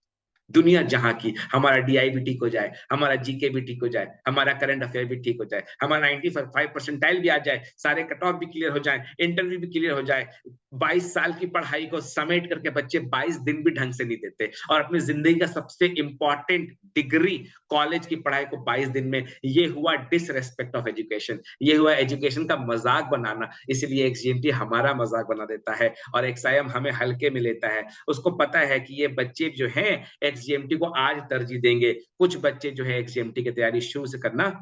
दुनिया जहां की। हमारा DI भी ठीक हो जाए, हमारा GK भी ठीक हो जाए, हमारा करंट अफेयर भी ठीक हो जाए, हमारा 95 परसेंटाइल भी आ जाए, सारे कट ऑफ भी क्लियर हो जाए, इंटरव्यू भी क्लियर हो जाए। 22 साल की पढ़ाई को समेट करके बच्चे 22 दिन भी ढंग से नहीं देते, और अपनी जिंदगी का सबसे इंपॉर्टेंट डिग्री कॉलेज की पढ़ाई को 22 दिन में। ये हुआ डिसरेस्पेक्ट ऑफ एजुकेशन, ये हुआ एजुकेशन का मजाक बनाना। इसलिए XGMT हमारा मजाक बना देता है और XIM हमें हल्के में लेता है। उसको पता है कि ये बच्चे जो हैं XGMT को आज तरजीह देंगे, कुछ बच्चे जो है XGMT की तैयारी शुरू से करना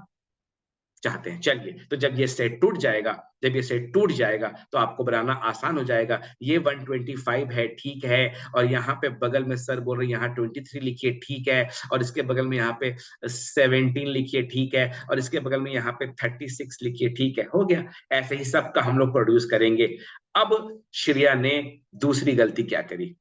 चाहते हैं। चलिए, तो जब ये सेट टूट जाएगा, जब ये सेट टूट जाएगा तो आपको बनाना आसान हो जाएगा। ये 125 है, ठीक है, और यहाँ पे बगल में सर बोल रहे हैं यहाँ 23 लिखिए, ठीक है, और इसके बगल में यहाँ पे 17 लिखिए, ठीक है, और इसके बगल में यहाँ पे 36 लिखिए, ठीक है, हो गया। ऐसे ही सबका हम लोग प्रोड्यूस करेंगे। अब श्रेया ने दूसरी गलती क्या करी,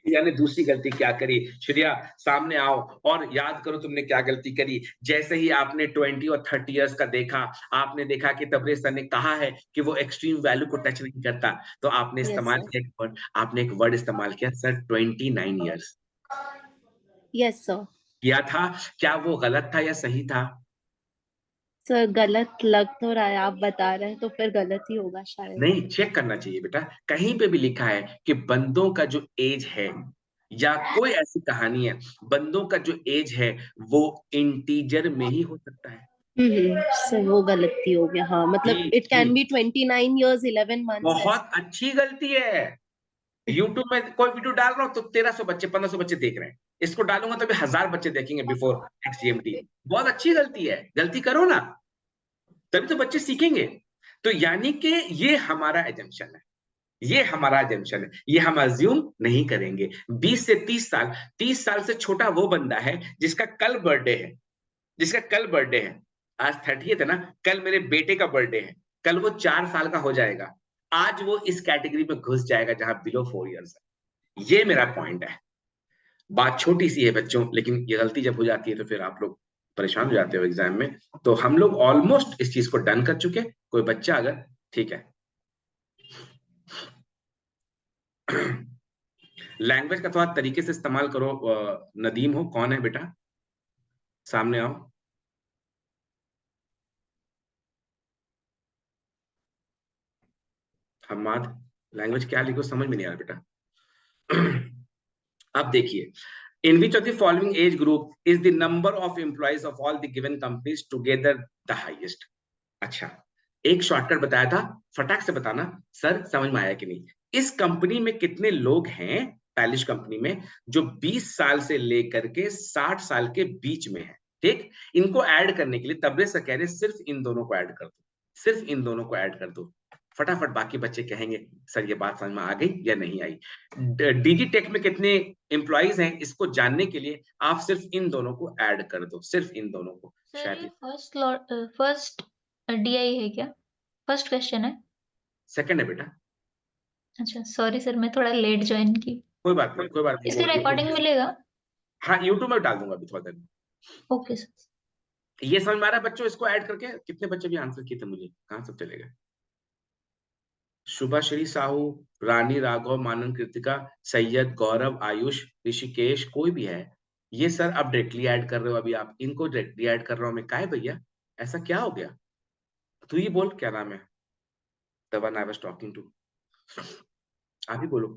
श्रेया ने दूसरी गलती क्या करी? श्रेया सामने आओ और याद करो तुमने क्या गलती करी। जैसे ही आपने 20 और 30 इयर्स का देखा, आपने देखा कि तबरेज सर ने कहा है कि वो एक्सट्रीम वैल्यू को टच नहीं करता, तो आपने यस इस्तेमाल सर। किया एक वर्ड, आपने एक वर्ड इस्तेमाल किया सर 29 इयर्स। Yes sir. किया था, क्या वो गलत था या सही था? सर गलत लग तो रहा है, आप बता रहे हैं तो फिर गलत ही होगा शायद। नहीं, चेक करना चाहिए बेटा। कहीं पे भी लिखा है कि बंदों का जो एज है, या कोई ऐसी कहानी है, बंदों का जो एज है वो इंटीजर में ही हो सकता है। सर वो गलती हो गया, हाँ, मतलब जी इट जी, कैन बी 29 years 11 months ऐसे। बहुत अच्छी गलती है। यूट्यूब में कोई वीडियो डाल रहा हूँ तो 1300 बच्चे, 1500 बच्चे देख रहे हैं, इसको डालूंगा तो भी 1000 बच्चे देखेंगे बिफोर XGMT। बहुत अच्छी गलती है, गलती करो ना, तभी तो बच्चे सीखेंगे। तो यानी कि ये हमारा एजम्पशन है, ये हमारा एजम्पशन है, ये हम अज्यूम नहीं करेंगे। 20 से 30 साल, 30 साल से छोटा वो बंदा है जिसका कल बर्थडे है, जिसका कल बर्थडे है। आज 30th है ना, कल मेरे बेटे का बर्थडे है, कल वो 4 साल का हो जाएगा, आज वो इस कैटेगरी में घुस जाएगा जहां बिलो 4 इयर्स है। ये मेरा पॉइंट है। बात छोटी सी है बच्चों, लेकिन ये गलती जब हो जाती है तो फिर आप लोग परेशान हो जाते हो एग्जाम में। तो हम लोग ऑलमोस्ट इस चीज को डन कर चुके। कोई बच्चा अगर, ठीक है, लैंग्वेज का थोड़ा तरीके से इस्तेमाल करो। नदीम हो, कौन है बेटा, सामने आओ। हम्माद, लैंग्वेज क्या लिखो समझ में नहीं आ रहा बेटा। अब देखिए, in which of the following age group is the number of employees of all the given companies together the highest. अच्छा, एक शॉर्टकट बताया था, फटाक से बताना सर समझ में आया कि नहीं। इस कंपनी में कितने लोग हैं, पैलिश कंपनी में, जो 20 साल से लेकर के 60 साल के बीच में है, ठीक। इनको ऐड करने के लिए तबरेज सर कह रहे हैं सिर्फ इन दोनों को ऐड कर दो, सिर्फ इन दोनों को ऐड कर दो। फटाफट बाकी बच्चे कहेंगे सर ये बात समझ में आ गई या नहीं आई। DigiTech में कितने एम्प्लॉइज हैं, इसको जानने के लिए आप सिर्फ इन दोनों को ऐड कर दो, सिर्फ इन दोनों को। सर शायद ये फर्स्ट DI है क्या? फर्स्ट क्वेश्चन है? सेकंड है बेटा। अच्छा सॉरी सर, मैं थोड़ा लेट ज्वाइन की। कोई बात नहीं, कोई बात नहीं, इसका वो रिकॉर्डिंग YouTube, मिलेगा? हाँ YouTube में डाल दूंगा अभी थोड़ा देर में। Okay sir. ये समझ में आ रहा है बच्चों, इसको ऐड करके कितने बच्चे भी आंसर किए थे, मुझे कहाँ सब चले गए। शुभाश्री साहू, रानी राघव, मानन कृतिका, सैयद, गौरव, आयुष, ऋषिकेश, कोई भी है। ये सर अब डायरेक्टली ऐड कर रहे हो, अभी आप इनको डायरेक्टली ऐड कर रहा हूँ मैं, क्या है भैया, ऐसा क्या हो गया? तू ही बोल क्या नाम है, the one I was talking to, आप ही बोलो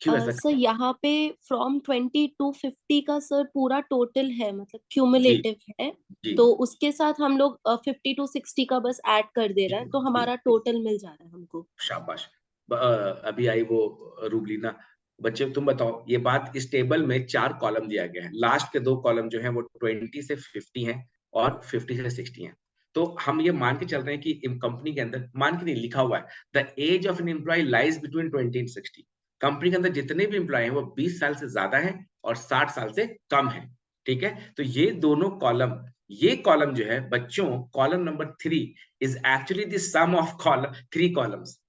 क्यों ऐसा सर कर? यहाँ पे फ्रॉम 20 to 50 का सर पूरा टोटल है, मतलब जी क्यूमुलेटिव है। जी तो उसके साथ हम लोग 50 to 60 का बस ऐड कर दे रहे हैं, तो जी, हमारा टोटल मिल जा रहा है हमको। शाबाश। अभी आई वो रूबलीना। बच्चे तुम बताओ, ये बात, इस टेबल में 4 कॉलम दिया गया है, लास्ट के 2 कॉलम जो है वो 20 से 50 हैं, और 50 से 60 हैं। तो हम ये मान के चल रहे हैं कि कंपनी के अंदर, मान के नहीं लिखा हुआ है, the age of an employee lies between 20 and 60। Company के अंदर जितने भी एम्प्लॉय हैं वो 20 साल से ज्यादा है और 60 साल से कम है। ठीक है, तो ये दोनों कॉलम, ये कॉलम जो है बच्चों, column number 3 is actually the sum of column 3 columns,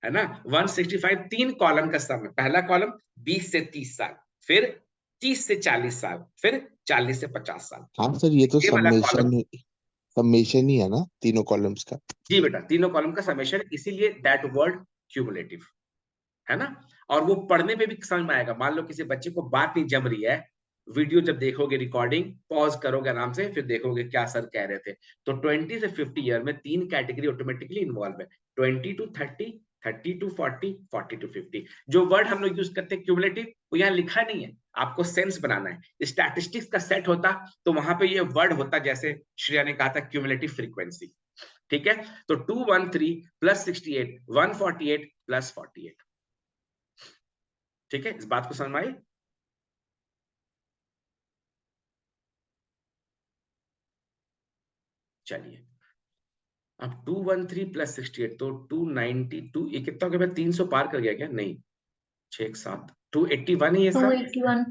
है ना। 165 3 कॉलम का सम है। पहला कॉलम 20 से 30 साल, फिर 30 से 40 साल, फिर 40 से 50 साल। हाँ सर, ये तो ये वाला कॉलम, समेशन ही है ना तीनों कॉलम्स का। जी बेटा, तीनों कॉलम का समेशन, इसीलिए दैट वर्ड क्यूमुलेटिव, है ना। और वो पढ़ने में भी समझ में आएगा। मान लो किसी बच्चे को बात नहीं जम रही है, वीडियो जब देखोगे, रिकॉर्डिंग पॉज करोगे आराम से, फिर देखोगे क्या सर कह रहे थे। तो 20 से 50 ईयर में 3 कैटेगरी ऑटोमेटिकली इन्वॉल्व है, 20 to 30, 30 to 40, 40 to 50। जो वर्ड हम लोग यूज करते हैं क्यूमुलेटिव, वो यहाँ लिखा नहीं है, आपको सेंस बनाना है। स्टैटिस्टिक्स का सेट होता तो वहां पे ये वर्ड होता, जैसे श्रेया ने कहा था क्यूमुलेटिव फ्रीक्वेंसी। ठीक है, तो 213 प्लस 68, 148 प्लस 48। ठीक है, इस बात को समझ में आई? चलिए, अब 213 प्लस 68 तो 292, ये कितना हो गया? 300 पार कर गया क्या? नहीं, 6 7 281 है ये सब। 281।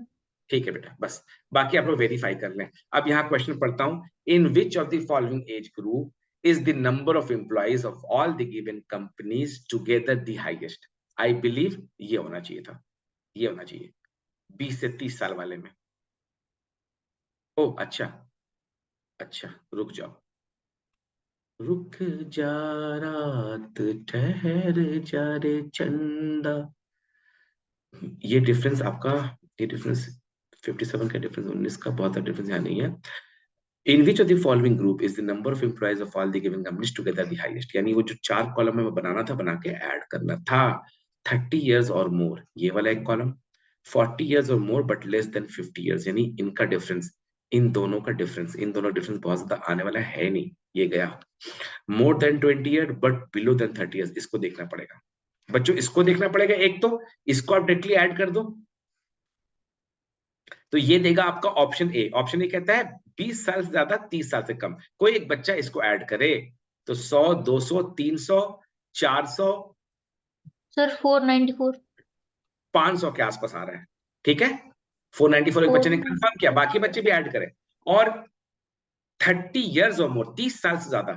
ठीक है बेटा, बस बाकी आप लोग वेरीफाई कर लें। अब यहाँ क्वेश्चन पढ़ता हूं, in which of the following age group is the number of employees of all the given companies together the highest. I believe ये होना चाहिए था, ये होना चाहिए 20 से 30 साल वाले में। ओ अच्छा, अच्छा रुक जाओ, रुक जा रात ठहर जा रे चंदा। ये डिफरेंस आपका, ये डिफरेंस 57 का डिफरेंस, 19 का, बहुत सारा डिफरेंस यहाँ नहीं है। In which of the following group is the number of employees of all the given companies together the highest? यानी वो जो 4 कॉलम में बनाना था, बना के ऐड करना था। 30 years or more, ये वाला एक column, 40 years or more but less than 50 years, यानी इनका डिफरेंस, इन दोनों का डिफरेंस, इन दोनों डिफरेंस बहुत ज्यादा आने वाला है नहीं, ये गया। More than 20 year but below than 30 years, इसको देखना पड़ेगा बच्चों, इसको देखना पड़ेगा। एक तो इसको आप डायरेक्टली ऐड कर दो, तो ये देगा आपका ऑप्शन ए। ऑप्शन ए कहता है 20 साल से ज्यादा, 30 साल से कम। कोई एक बच्चा इसको ऐड करे तो 100, 200, 300, 400, सर 494। 500 के आसपास आ रहा है। ठीक है, 494 एक बच्चे ने कंफर्म किया, बाकी बच्चे भी ऐड करें। और 30 इयर्स और मोर, 30 साल से ज्यादा,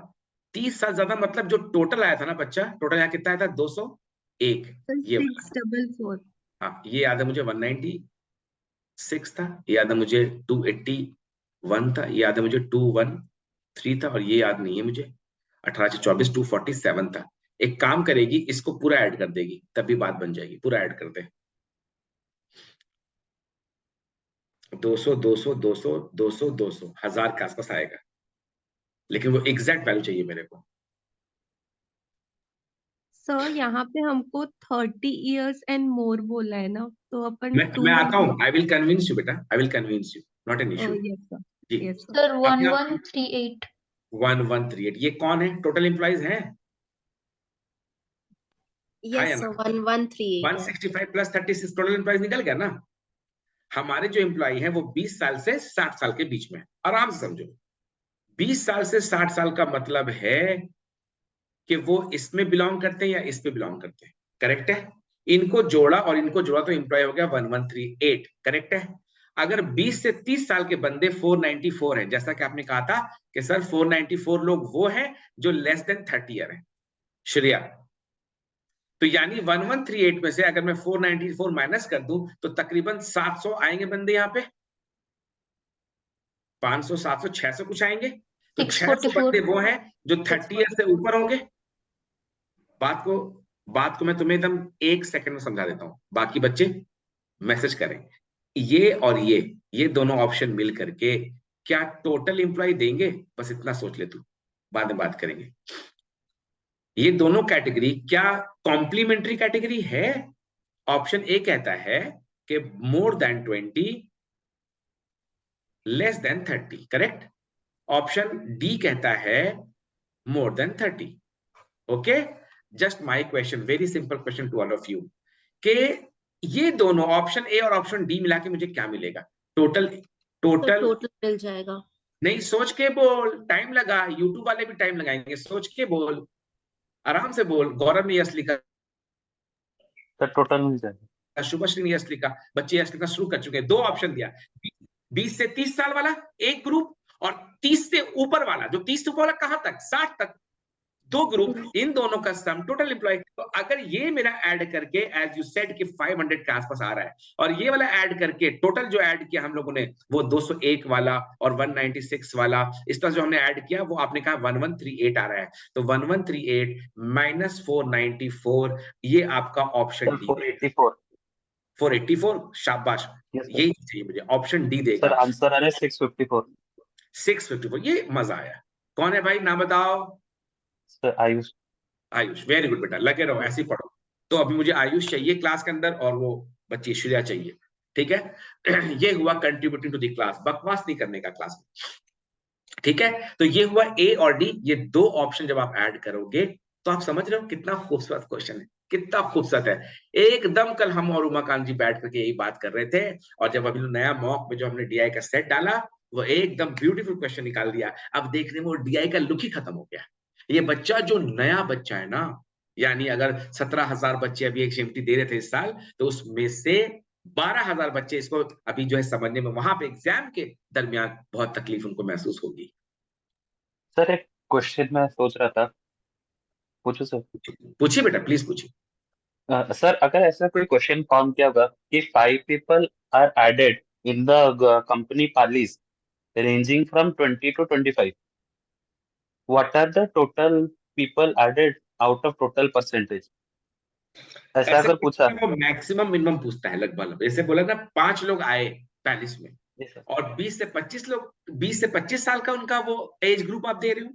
30 साल ज्यादा मतलब जो टोटल आया था ना बच्चा, टोटल यहाँ कितना आया था? 201। ये 644। हाँ, ये याद है मुझे 196 था, ये याद है मुझे 281 था, ये याद है मुझे 213 था, और ये याद नहीं है मुझे 18 से 24 247 था। एक काम करेगी, इसको पूरा ऐड कर देगी, तभी बात बन जाएगी। पूरा ऐड कर दे, 200 200 200 200 200, 1000 के आसपास आएगा, लेकिन वो एग्जैक्ट वैल्यू चाहिए मेरे को। सर यहाँ पे हमको 30 इयर्स एंड मोर बोला है ना, तो अपन मैं आता हूँ, आई विल कन्विंस यू बेटा, I will convince you, not an issue. Yes sir, जी यस सर। सर 1138। 1138, ये कौन है? टोटल एम्प्लॉइज हैं? हाँ या यस ना? सर, 1138 है। 165 प्लस 36 टोटल एम्प्लॉइज निकल गया ना। हमारे जो एम्प्लॉय हैं वो 20 साल से 60 साल के बीच में, आराम से समझो। 20 साल से 60 साल का मतलब है कि वो इसमें बिलोंग करते हैं या इस पे बिलोंग करते हैं, करेक्ट है। इनको जोड़ा और इनको जोड़ा तो एम्प्लॉय हो गया 1138, करेक्ट है। अगर 20 से 30 साल के बंदे 494 हैं, जैसा कि आपने कहा था कि सर 494 लोग वो हैं जो लेस देन 30 ईयर है, श्रेया, तो यानी 1138 में से अगर मैं 494 माइनस कर दूं तो तकरीबन 700 आएंगे बंदे यहाँ पे, 500 700 600 कुछ आएंगे। तो 600 बंदे वो हैं जो 30 ईयर से ऊपर होंगे। बात को मैं तुम्हें एकदम 1 सेकंड में समझा देता हूं, बाकी बच्चे मैसेज करें। ये और ये दोनों ऑप्शन मिल करके क्या टोटल एम्प्लॉय देंगे? बस इतना सोच ले तू, बाद में बात करेंगे। ये दोनों कैटेगरी क्या कॉम्प्लीमेंट्री कैटेगरी है? ऑप्शन ए कहता है कि more than 20 less than 30, correct. Option D कहता है more than 30। Okay, just my question, very simple question to all of you, कि ये दोनों ऑप्शन ए और ऑप्शन डी मिला के मुझे क्या मिलेगा? टोटल टोटल मिल जाएगा नहीं, सोच के बोल, टाइम लगा, यूट्यूब वाले भी टाइम लगाएंगे, सोच के बोल, आराम से बोल। गौरव ने यस लिखा, सर टोटल मिल जाएगा। शुभश्री ने यस लिखा, बच्चे यस लिखना शुरू कर चुके हैं। 2 ऑप्शन दिया, 20 से 30 साल वाला एक ग्रुप, और 30 से ऊपर वाला, जो 30 से ऊपर वाला कहां तक, 60 तक, 2 ग्रुप, इन दोनों का सम टोटल एम्प्लॉय। तो अगर ये मेरा ऐड करके, एज यू सेड कि 500 के आसपास आ रहा है, और ये वाला ऐड करके टोटल जो ऐड किया हम लोगों ने वो 201 वाला और 196 वाला, इस तरह जो हमने ऐड किया वो आपने कहा 1138 आ रहा है। तो 1138 माइनस 494, ये आपका ऑप्शन डी, 484। 484, शाबाश, यस सर। यही चाहिए मुझे, ऑप्शन डी सर देगा। आंसर आ रहा है 654। 654, ये मजा आया। कौन है भाई, नाम बताओ। Sir Ayush. Ayush, very good बेटा, लगे रहो, ऐसे ही पढ़ो। तो अभी मुझे आयुष चाहिए क्लास के अंदर, और वो बच्ची श्रेया चाहिए, ठीक है। ये हुआ कंट्रीब्यूटिंग टू द क्लास, बकवास नहीं करने का क्लास में, ठीक है। तो ये हुआ ए और डी, ये 2 ऑप्शन जब आप ऐड करोगे तो आप समझ रहे हो कितना खूबसूरत क्वेश्चन है, कितना खूबसूरत है। एकदम कल हम और उमाकांत जी बैठ करके यही बात कर रहे थे, और जब अभी नया मॉक में जो हमने डीआई का सेट डाला, वो एकदम ब्यूटीफुल क्वेश्चन निकाल दिया। अब देखने में वो डीआई का लुक ही खत्म हो गया। ये बच्चा जो नया बच्चा है ना, यानी अगर 17,000 बच्चे अभी एक शिफ्टी दे रहे थे इस साल, तो उसमें से 12,000 बच्चे इसको अभी जो है समझने में, वहां पे एग्जाम के दरमियान बहुत तकलीफ उनको महसूस होगी। सर एक क्वेश्चन मैं सोच रहा था, पूछो सर। पूछिए बेटा, प्लीज पूछिए। सर अगर ऐसा कोई क्वेश्चन फॉर्म किया होगा कि 5 people are added in the company पालिस ranging from 20 to 25, what are the total people added out of total percentage? ऐसा ऐसे अगर पूछा। वो मैक्सिमम मिनिमम पूछता है लगभग, जैसे बोला ना 5 लोग आए 45 में, यस सर। और 20 से 25 लोग, 20 से 25 साल का उनका वो एज ग्रुप आप दे रहे हो,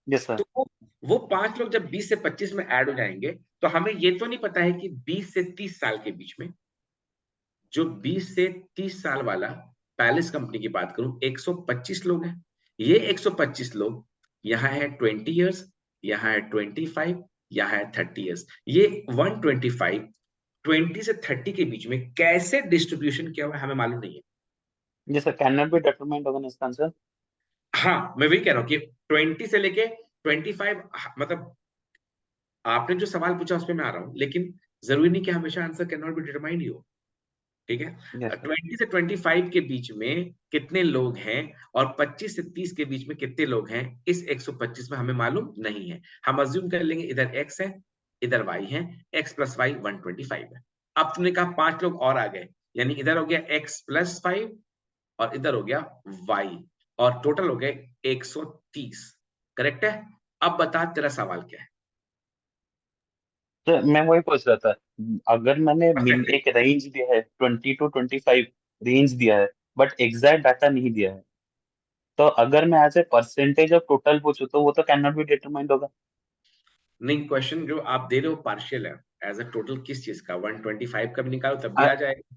यस सर। तो वो 5 लोग जब 20 से 25 में ऐड हो जाएंगे, तो हमें ये तो नहीं पता है कि 20 से 30 साल के बीच में, जो 20 से 30 साल वाला पैलेस कंपनी की बात करूं, 125 लोग हैं। ये 125 लोग, यहाँ है 20 इयर्स, यहाँ है 25, यहाँ है 30 इयर्स। ये 125 20 से 30 के बीच में कैसे डिस्ट्रीब्यूशन किया हुआ है हमें मालूम नहीं है। Yes sir, can not be determined होगा ना इसका आंसर। हाँ, मैं वही कह रहा हूँ कि 20 से लेके 25, मतलब आपने जो सवाल पूछा उस पर मैं आ रहा हूँ, लेकिन जरूरी नहीं कि हमेशा answer can not be determined ही हो, ठीक है। Yes sir. 20 से 25 के बीच में कितने लोग हैं, और 25 से 30 के बीच में कितने लोग हैं, इस 125 में हमें मालूम नहीं है। हम अज्यूम कर लेंगे इधर x है, इधर y है, x प्लस वाई 125 है। अब तुमने कहा 5 लोग और आ गए, यानी इधर हो गया x प्लस 5 और इधर हो गया y, और टोटल हो गए 130, करेक्ट है। अब बता तेरा सवाल क्या है। सर मैं वही पूछ रहा था, अगर मैंने परसेंटेज, एक रेंज दिया है 20 to 25 रेंज दिया है, बट एग्जैक्ट डाटा नहीं दिया है, तो अगर मैं as a percentage of total पूछूं तो वो तो कैन नॉट बी डिटरमाइंड होगा। नहीं, क्वेश्चन जो आप दे रहे हो पार्शियल है, एज अ टोटल किस चीज का, 125 का भी निकालो तब भी आ जाएगा,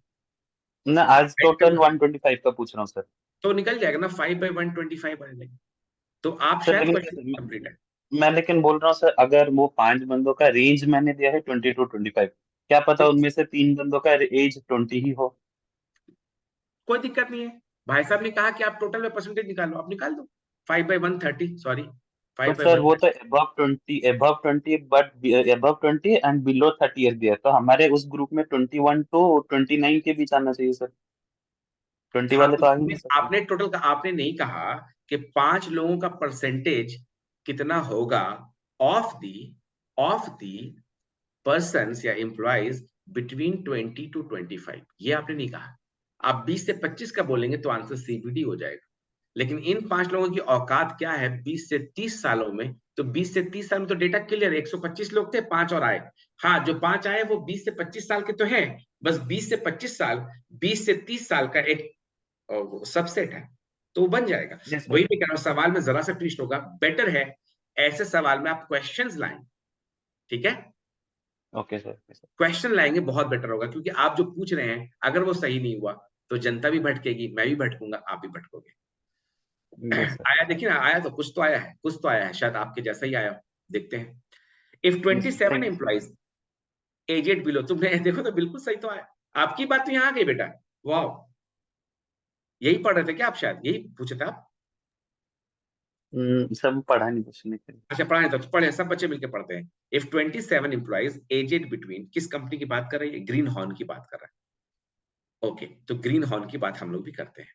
ना आज टोटल 125 का पूछ रहा हूँ सर। तो निकल जाएगा ना, 5/125 आ जाएगा। तो आप सर शायद लेकिन क्वेश्चन कंप्लीट है। मैं लेकिन बोल रहा हूँ सर, अगर वो 5 बंदों का रेंज मैंने दिया है 20 to 25, क्या पता उनमें से 3 बंदों का एज 20 ही हो। कोई दिक्कत नहीं है, भाई साहब ने कहा कि आप टोटल में परसेंटेज निकालो, आप निकाल दो। 5/130, सॉरी, तो 5 बाई सर वन वो तो above 20 but above 20 and below 30 year दिया है, तो हमारे उस ग्रुप में 21 to 29 के बीच आना चाहिए सर। 20 हाँ, वाले तो तो आ ही नहीं सकते। आपने टोटल का आपने नहीं कहा कि 5 लोगों का परसेंटेज कितना होगा ऑफ दी पर्सन्स या एम्प्लॉइज बिटवीन 20 to 25, ये आपने नहीं कहा। आप 20 से 25 का बोलेंगे तो आंसर सीबीडी हो जाएगा, लेकिन इन 5 लोगों की औकात क्या है 20 से 30 सालों में, तो 20 से 30 साल में तो डेटा क्लियर है, 125 लोग थे, 5 और आए। हाँ, जो 5 आए वो 20 से 25 साल के तो हैं, बस 20 से 25 साल 20 से 30 साल का एक सबसेट है, तो वो बन जाएगा। Yes sir. वही मैं कह रहा हूँ, सवाल में जरा सा ट्विस्ट होगा, बेटर है ऐसे सवाल में आप क्वेश्चंस लाएं, ठीक है। Okay sir. क्वेश्चन लाएंगे बहुत बेटर होगा, क्योंकि आप जो पूछ रहे हैं अगर वो सही नहीं हुआ तो जनता भी भटकेगी, मैं भी भटकूंगा, आप भी भटकोगे। Yes sir. आया, देखिए ना, आया तो कुछ तो आया है, कुछ तो आया है, शायद आपके जैसा ही आया हो। देखते हैं। If 27 thank you sir. Employees aged below, तुमने देखो तो बिल्कुल सही तो आया, आपकी बात तो यहाँ आ गई बेटा। वाह, यही पढ़ रहे थे क्या आप, शायद यही पूछे थे आप। सब पढ़ा नहीं क्वेश्चन के लिए। अच्छा पढ़ाए तो पढ़े, सब बच्चे मिलके पढ़ते हैं। इफ 27 एम्प्लॉइज एजेड बिटवीन, किस कंपनी की बात कर रही है? ग्रीन हॉर्न की बात कर रहा है। ओके, तो ग्रीन हॉर्न की बात हम लोग भी करते हैं।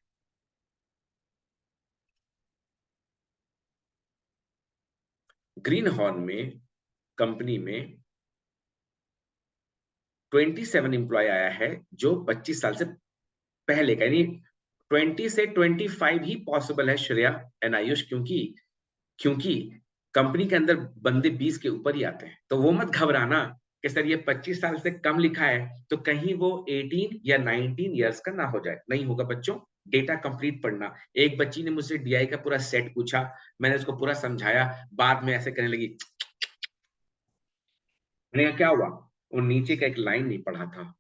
ग्रीन हॉर्न में कंपनी में 27 एम्प्लॉय आया है जो 25 साल से पहले का, यानी 20 से 25 ही पॉसिबल है श्रेया एंड आयुष, क्योंकि कंपनी के अंदर बंदे 20 के ऊपर ही आते हैं। तो वो मत घबराना कि सर ये 25 साल से कम लिखा है तो कहीं वो 18 या 19 इयर्स का ना हो जाए। नहीं होगा बच्चों, डेटा कंप्लीट पढ़ना। एक बच्ची ने मुझसे डीआई का पूरा सेट पूछा, मैंने उसको पूरा समझाया, बाद में ऐसे करने लगी। मैंने कहा क्या हुआ? वो नीचे का एक लाइन नहीं पढ़ा था।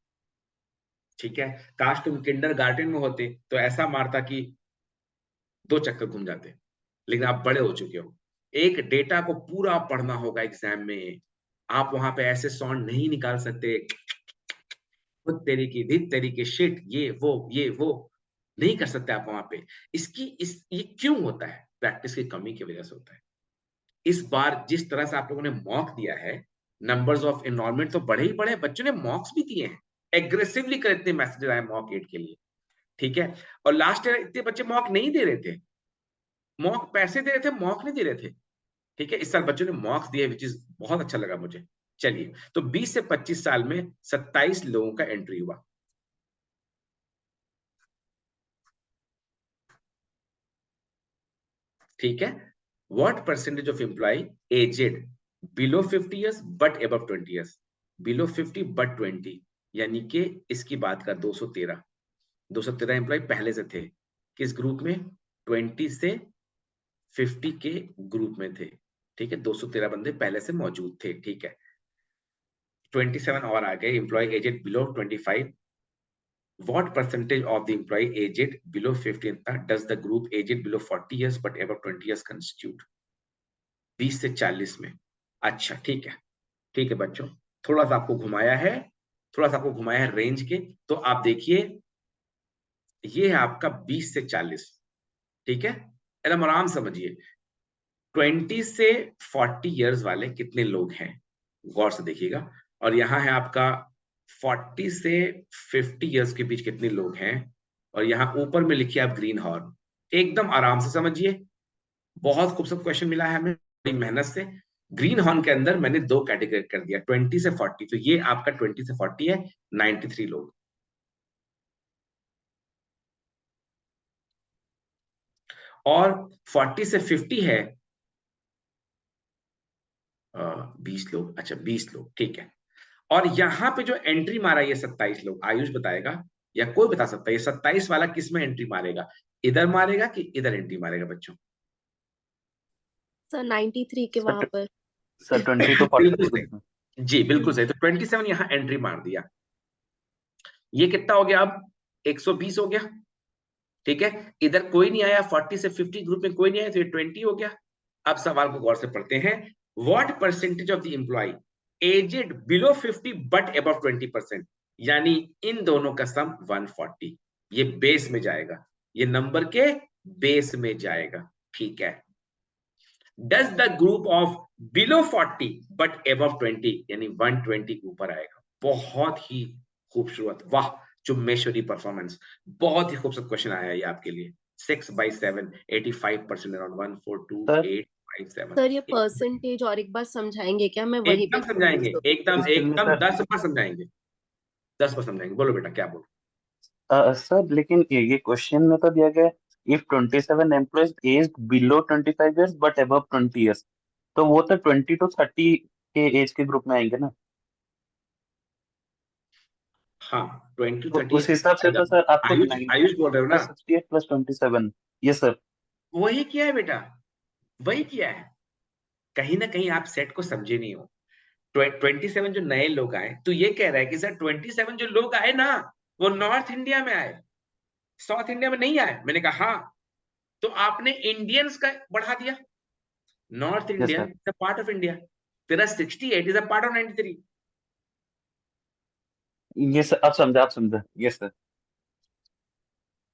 ठीक है, काश तुम किंडरगार्टन में होते तो ऐसा मारता कि 2 चक्कर घूम जाते, लेकिन आप बड़े हो चुके हो। एक डेटा को पूरा पढ़ना होगा एग्जाम में। आप वहां पे ऐसे साउंड नहीं निकाल सकते, खुद तेरी की धित तेरी की शिट, ये वो नहीं कर सकते आप वहां पे। ये क्यों होता है? प्रैक्टिस की कमी की वजह से होता है। इस बार जिस तरह से आप लोगों ने मॉक दिया है, नंबर्स ऑफ एनरोलमेंट तो बड़े ही बड़े, बच्चों ने मॉक्स भी दिए हैं। एग्रेसिवली कर इतने मैसेजेस आए मॉक 8 के लिए। ठीक है, और लास्ट ईयर इतने बच्चे मॉक नहीं दे रहे थे, मॉक पैसे दे रहे थे, मॉक नहीं दे रहे थे। ठीक है, इस साल बच्चों ने मॉक्स दिए, विच इज बहुत अच्छा लगा मुझे। चलिए, तो 20 से 25 साल में 27 लोगों का एंट्री हुआ। ठीक है, what percentage of employee aged below 50 years but above 20 years? Below 50 but 20, यानी कि इसकी बात कर 213 एम्प्लॉय पहले से थे। किस ग्रुप में? 20 से 50 के ग्रुप में थे। ठीक है, 213 बंदे पहले से मौजूद थे। ठीक है, 27 और आ गए employee aged below 25। What percentage of the employee aged below 50 does the group aged below 40 years but above 20 years constitute? 20 से 40 में। अच्छा ठीक है बच्चों, थोड़ा सा आपको घुमाया है रेंज के। तो आप देखिए, ये है आपका 20 से 40। ठीक है, एकदम आराम समझिए। 20 से 40 इयर्स वाले कितने लोग हैं, गौर से देखिएगा। और यहाँ है आपका 40 से 50 इयर्स के बीच कितने लोग हैं, और यहाँ ऊपर में लिखिए आप ग्रीन हॉर्न। एकदम आराम से समझिए, बहुत खूबसूरत क्वेश्चन मिला है हमें बड़ी मेहनत से। ग्रीन हॉर्न के अंदर मैंने 2 कैटेगरी कर दिया, 20 से 40। तो ये आपका 20 से 40 है, 93 लोग। और 40 से 50 है 20 लोग। अच्छा 20 लोग, ठीक है। और यहां पे जो एंट्री मारा ये 27 लोग, आयुष बताएगा या कोई बता सकता है ये 27 वाला किस में एंट्री मारेगा? इधर मारेगा कि इधर एंट्री मारेगा बच्चों? सर 93 के वहां पर। सर 20 to 40 बिल्कुल के बीच में। जी, बिल्कुल सही। तो 27 यहां एंट्री मार दिया। ये कितना हो गया अब? 120 हो गया। ठीक है, इधर कोई नहीं आया, 40 से 50 ग्रुप में कोई नहीं आया, तो ये 20 हो गया। अब सवाल को गौर से पढ़ते हैं। What percentage of the employee aged below 50 but above 20%? यानी इन दोनों का सम 140। ये बेस में जाएगा, ये नंबर के बेस में जाएगा। ठीक है, does the group of below 40 but above 20, यानी 120 ऊपर आएगा। बहुत ही खूबसूरत, वाह चुम्मेश्वरी परफॉर्मेंस। बहुत ही खूबसूरत क्वेश्चन आया है ये आपके लिए। 6/7, 85% अराउंड 142,857। सर ये परसेंटेज और एक बार समझाएंगे क्या? मैं वहीं पे एकदम समझाएंगे, confused हूँ। एकदम इसके लिए एकदम सर 10 बार समझाएंगे, 10 बार समझाएंगे। बोलो बेटा क्या बोलो। सर लेकिन ये क्वेश्चन में तो दिया गया है if 27 employees age below 25 years but above 20 years, तो वो तो 20 to 30 के एज के ग्रुप में आएंगे ना। हाँ 20 to तो 30 उस हिसाब से तो सर आपको आयुष 90 आयुष बोल रहे हो ना? plus 68 plus 27। Yes sir. वही किया है बेटा, वही किया है। कहीं ना कहीं आप सेट को समझे नहीं हो। 27 जो नए लोग आए, तो ये कह रहा है कि सर 27 जो लोग आए ना, वो नॉर्थ इंडिया में आए, साउथ इंडिया में नहीं आए। मैंने कहा हाँ, तो आपने इंडियंस का बढ़ा दिया। North yes Indian sir. Is a part of India, तेरा 68 इज अ पार्ट ऑफ 93। ये सर आप समझा यस सर।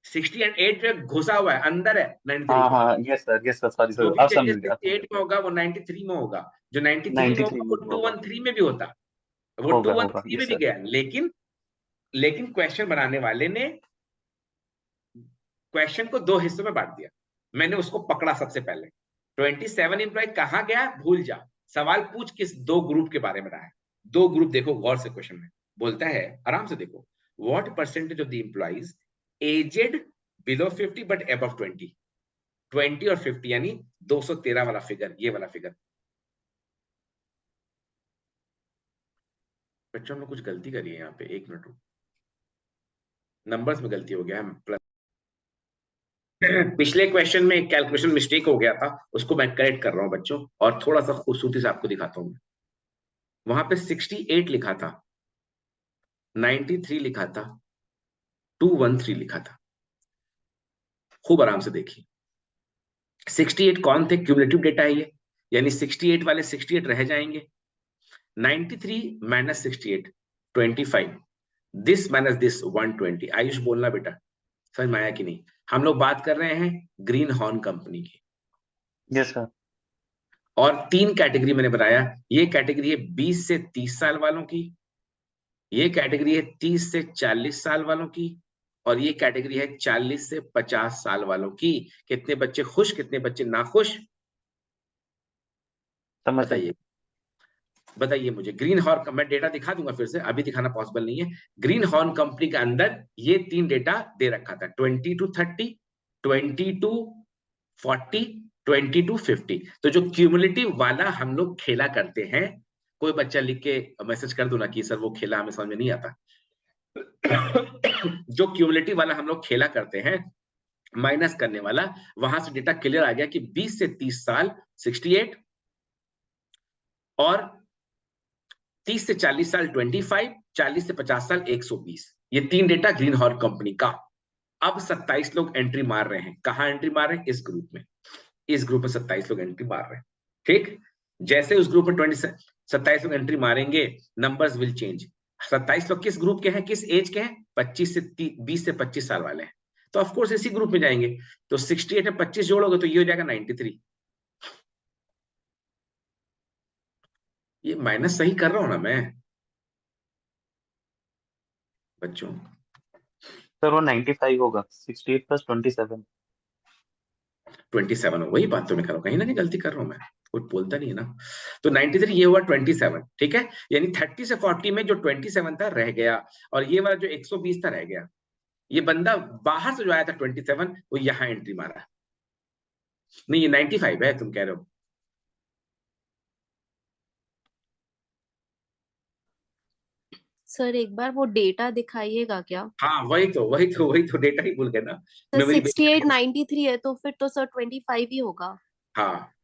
60 एंड 8 में घुसा हुआ है, अंदर है 93 हाँ के। हाँ, यस सर, सॉरी जो सर, भी अब समझ चेंजेस गया। 68 में होगा वो 93 में होगा, जो 93 में 93 होगा में वो भी होगा। 213 में भी होता, वो होगा 213 में यस भी सर। गया। लेकिन क्वेश्चन बनाने वाले ने क्वेश्चन को दो हिस्सों में बांट दिया, मैंने उसको पकड़ा सबसे पहले। 27 एम्प्लॉय कहाँ गया भूल जा, सवाल पूछ किस दो ग्रुप के बारे में रहा है। दो ग्रुप देखो गौर से, क्वेश्चन में बोलता है, आराम से देखो, what percentage of the employees aged below 50 but above 20 और 50 यानी 213 वाला फिगर, ये वाला फिगर। बच्चों ने कुछ गलती करी है यहाँ पे, एक मिनट रुको, नंबर्स में गलती हो गया है। पिछले क्वेश्चन में एक कैलकुलेशन मिस्टेक हो गया था, उसको मैं करेक्ट कर रहा हूं बच्चों, और थोड़ा सा खूबसूरती से आपको दिखाता हूं। वहां पे 68 लिखा था, 93 लिखा था, 213 लिखा था। खूब आराम से देखिए, 68 कौन थे, क्यूमुलेटिव डेटा है ये, यानी 68 वाले 68 रह जाएंगे। 93 minus 68 25, this minus this 120। Ayush बोलना बेटा, समझ में आया कि नहीं? हम लोग बात कर रहे हैं ग्रीन हॉर्न कंपनी की, यस सर। और 3 कैटेगरी मैंने बताया। ये कैटेगरी है 20 से 30 साल वालों की, ये कैटेगरी है 30 से 40 साल वालों की, और ये कैटेगरी है 40 से 50 साल वालों की। कितने बच्चे खुश, कितने बच्चे नाखुश, समझ गया। बताइए बताइए मुझे। ग्रीन हॉर्न का मैं डेटा दिखा दूंगा फिर से, अभी दिखाना पॉसिबल नहीं है। ग्रीन हॉर्न कंपनी के अंदर ये 3 डेटा दे रखा था, 20 to 30, 20 to 40, 20 to 50। तो जो क्यूमुलेटिव वाला हम लोग खेला करते हैं, कोई बच्चा लिख के मैसेज कर दो ना कि सर वो खेला हमें समझ में नहीं आता। जो क्यूमुलेटिव वाला हम लोग खेला करते हैं, माइनस करने वाला, वहां से डेटा क्लियर आ गया कि 20 से 30 साल 68, और 30 से 40 साल 25, 40 से 50 साल 120। ये 3 डेटा ग्रीन हॉर्न कंपनी का। अब 27 लोग एंट्री मार रहे हैं, कहां एंट्री मार रहे हैं? इस ग्रुप में, इस ग्रुप में 27 लोग एंट्री मार रहे हैं। ठीक, जैसे उस ग्रुप में 27 लोग एंट्री मारेंगे, नंबर्स विल चेंज। 27 लोग किस ग्रुप के हैं, किस एज के हैं? 20 से 25 साल वाले हैं, तो ऑफकोर्स इसी ग्रुप में जाएंगे। तो 68 में 25 जोड़ोगे तो ये हो जाएगा 93। ये माइनस सही कर रहा हूं ना मैं बच्चों? सर वो 95 होगा, 68 प्लस 27। 27 हो, वही बात तो मैं कर रहा हूँ, कहीं ना कहीं गलती कर रहा हूँ मैं, कोई बोलता नहीं है ना। तो 93 ये हुआ 27, ठीक है, यानी 30 से 40 में जो 27 था रह गया, और ये वाला जो 120 था रह गया। ये बंदा बाहर से जो आया था 27, वो यहाँ एंट्री मारा। नहीं, ये 95 है, तुम कह रहे हो। सर एक बार वो डेटा दिखाइएगा क्या? हाँ वही तो डेटा ही भूल गए ना, सर मेमोरी 68 93 है तो फिर तो सर 25 ही होगा। हाँ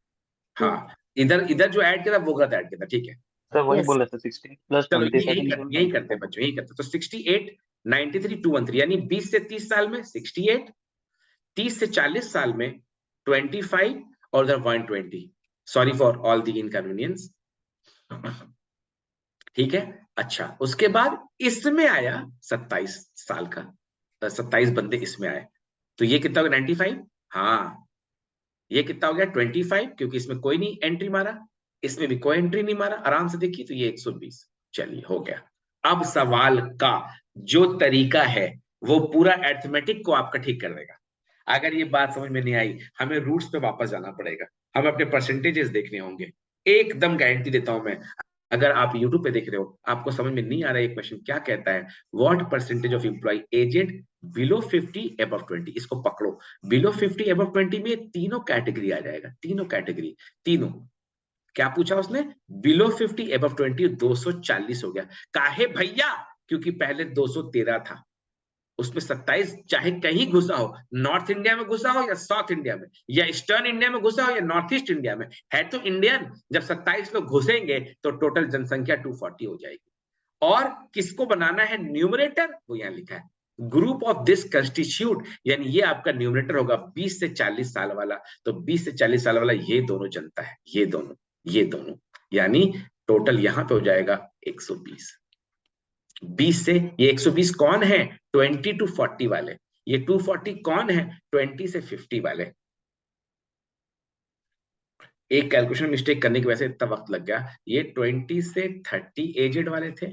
हाँ, इधर इधर जो ऐड किया था वो गलत ऐड किया था, ठीक है। सर वही यस। बोल रहे थे, 68 प्लस चलो 27 बोल रहे यही करते हैं बच्चों, यही करते हैं। तो 68, 93, 213, यानी 20 से 30 साल में 68, 30 से 40 साल में 25, और उधर 120। Sorry for all the inconvenience, ठीक है। अच्छा, उसके बाद इसमें आया 27 साल का, 27 बंदे इसमें आए, तो ये कितना हो गया 95। हाँ, ये कितना हो गया 25, क्योंकि इसमें कोई नहीं एंट्री मारा, इसमें भी कोई एंट्री नहीं मारा, आराम से देखिए, तो ये 120। चलिए हो गया। अब सवाल का जो तरीका है वो पूरा अरिथमेटिक को आपका ठीक कर देगा। अगर ये बात समझ में नहीं आई, हमें रूट्स पे वापस जाना पड़ेगा, हमें अपने परसेंटेजेस देखने होंगे। एकदम गारंटी देता हूं मैं, अगर आप YouTube पे देख रहे हो, आपको समझ में नहीं आ रहा है क्वेश्चन क्या कहता है, what percentage of employee aged below 50 above 20, इसको पकड़ो। बिलो 50 अबव 20 में तीनों कैटेगरी आ जाएगा, तीनों कैटेगरी, तीनों। क्या पूछा उसने? बिलो 50 अबव 20, 240 हो गया। काहे भैया? क्योंकि पहले 213 था, उसमें 27 चाहे कहीं घुसा हो, नॉर्थ इंडिया में घुसा हो या साउथ इंडिया में, या ईस्टर्न इंडिया में घुसा हो या नॉर्थ ईस्ट इंडिया में, है तो इंडियन। जब 27 लोग घुसेंगे तो टोटल जनसंख्या 240 हो जाएगी। और किसको बनाना है न्यूमरेटर, वो यहां लिखा है, ग्रुप ऑफ दिस कंस्टिट्यूट, यानी ये आपका न्यूमरेटर होगा 20 से 40 साल वाला। तो 20 से 40 साल वाला ये दोनों जनता है, ये दोनों, यानी टोटल यहां पे हो जाएगा 120। 20 से ये 120 कौन है? 20 to 40 वाले, ये 240 कौन है? 20 से 50 वाले। एक कैलकुलेशन मिस्टेक करने की वजह से इतना वक्त लग गया। ये 20 से 30 एजेड वाले थे,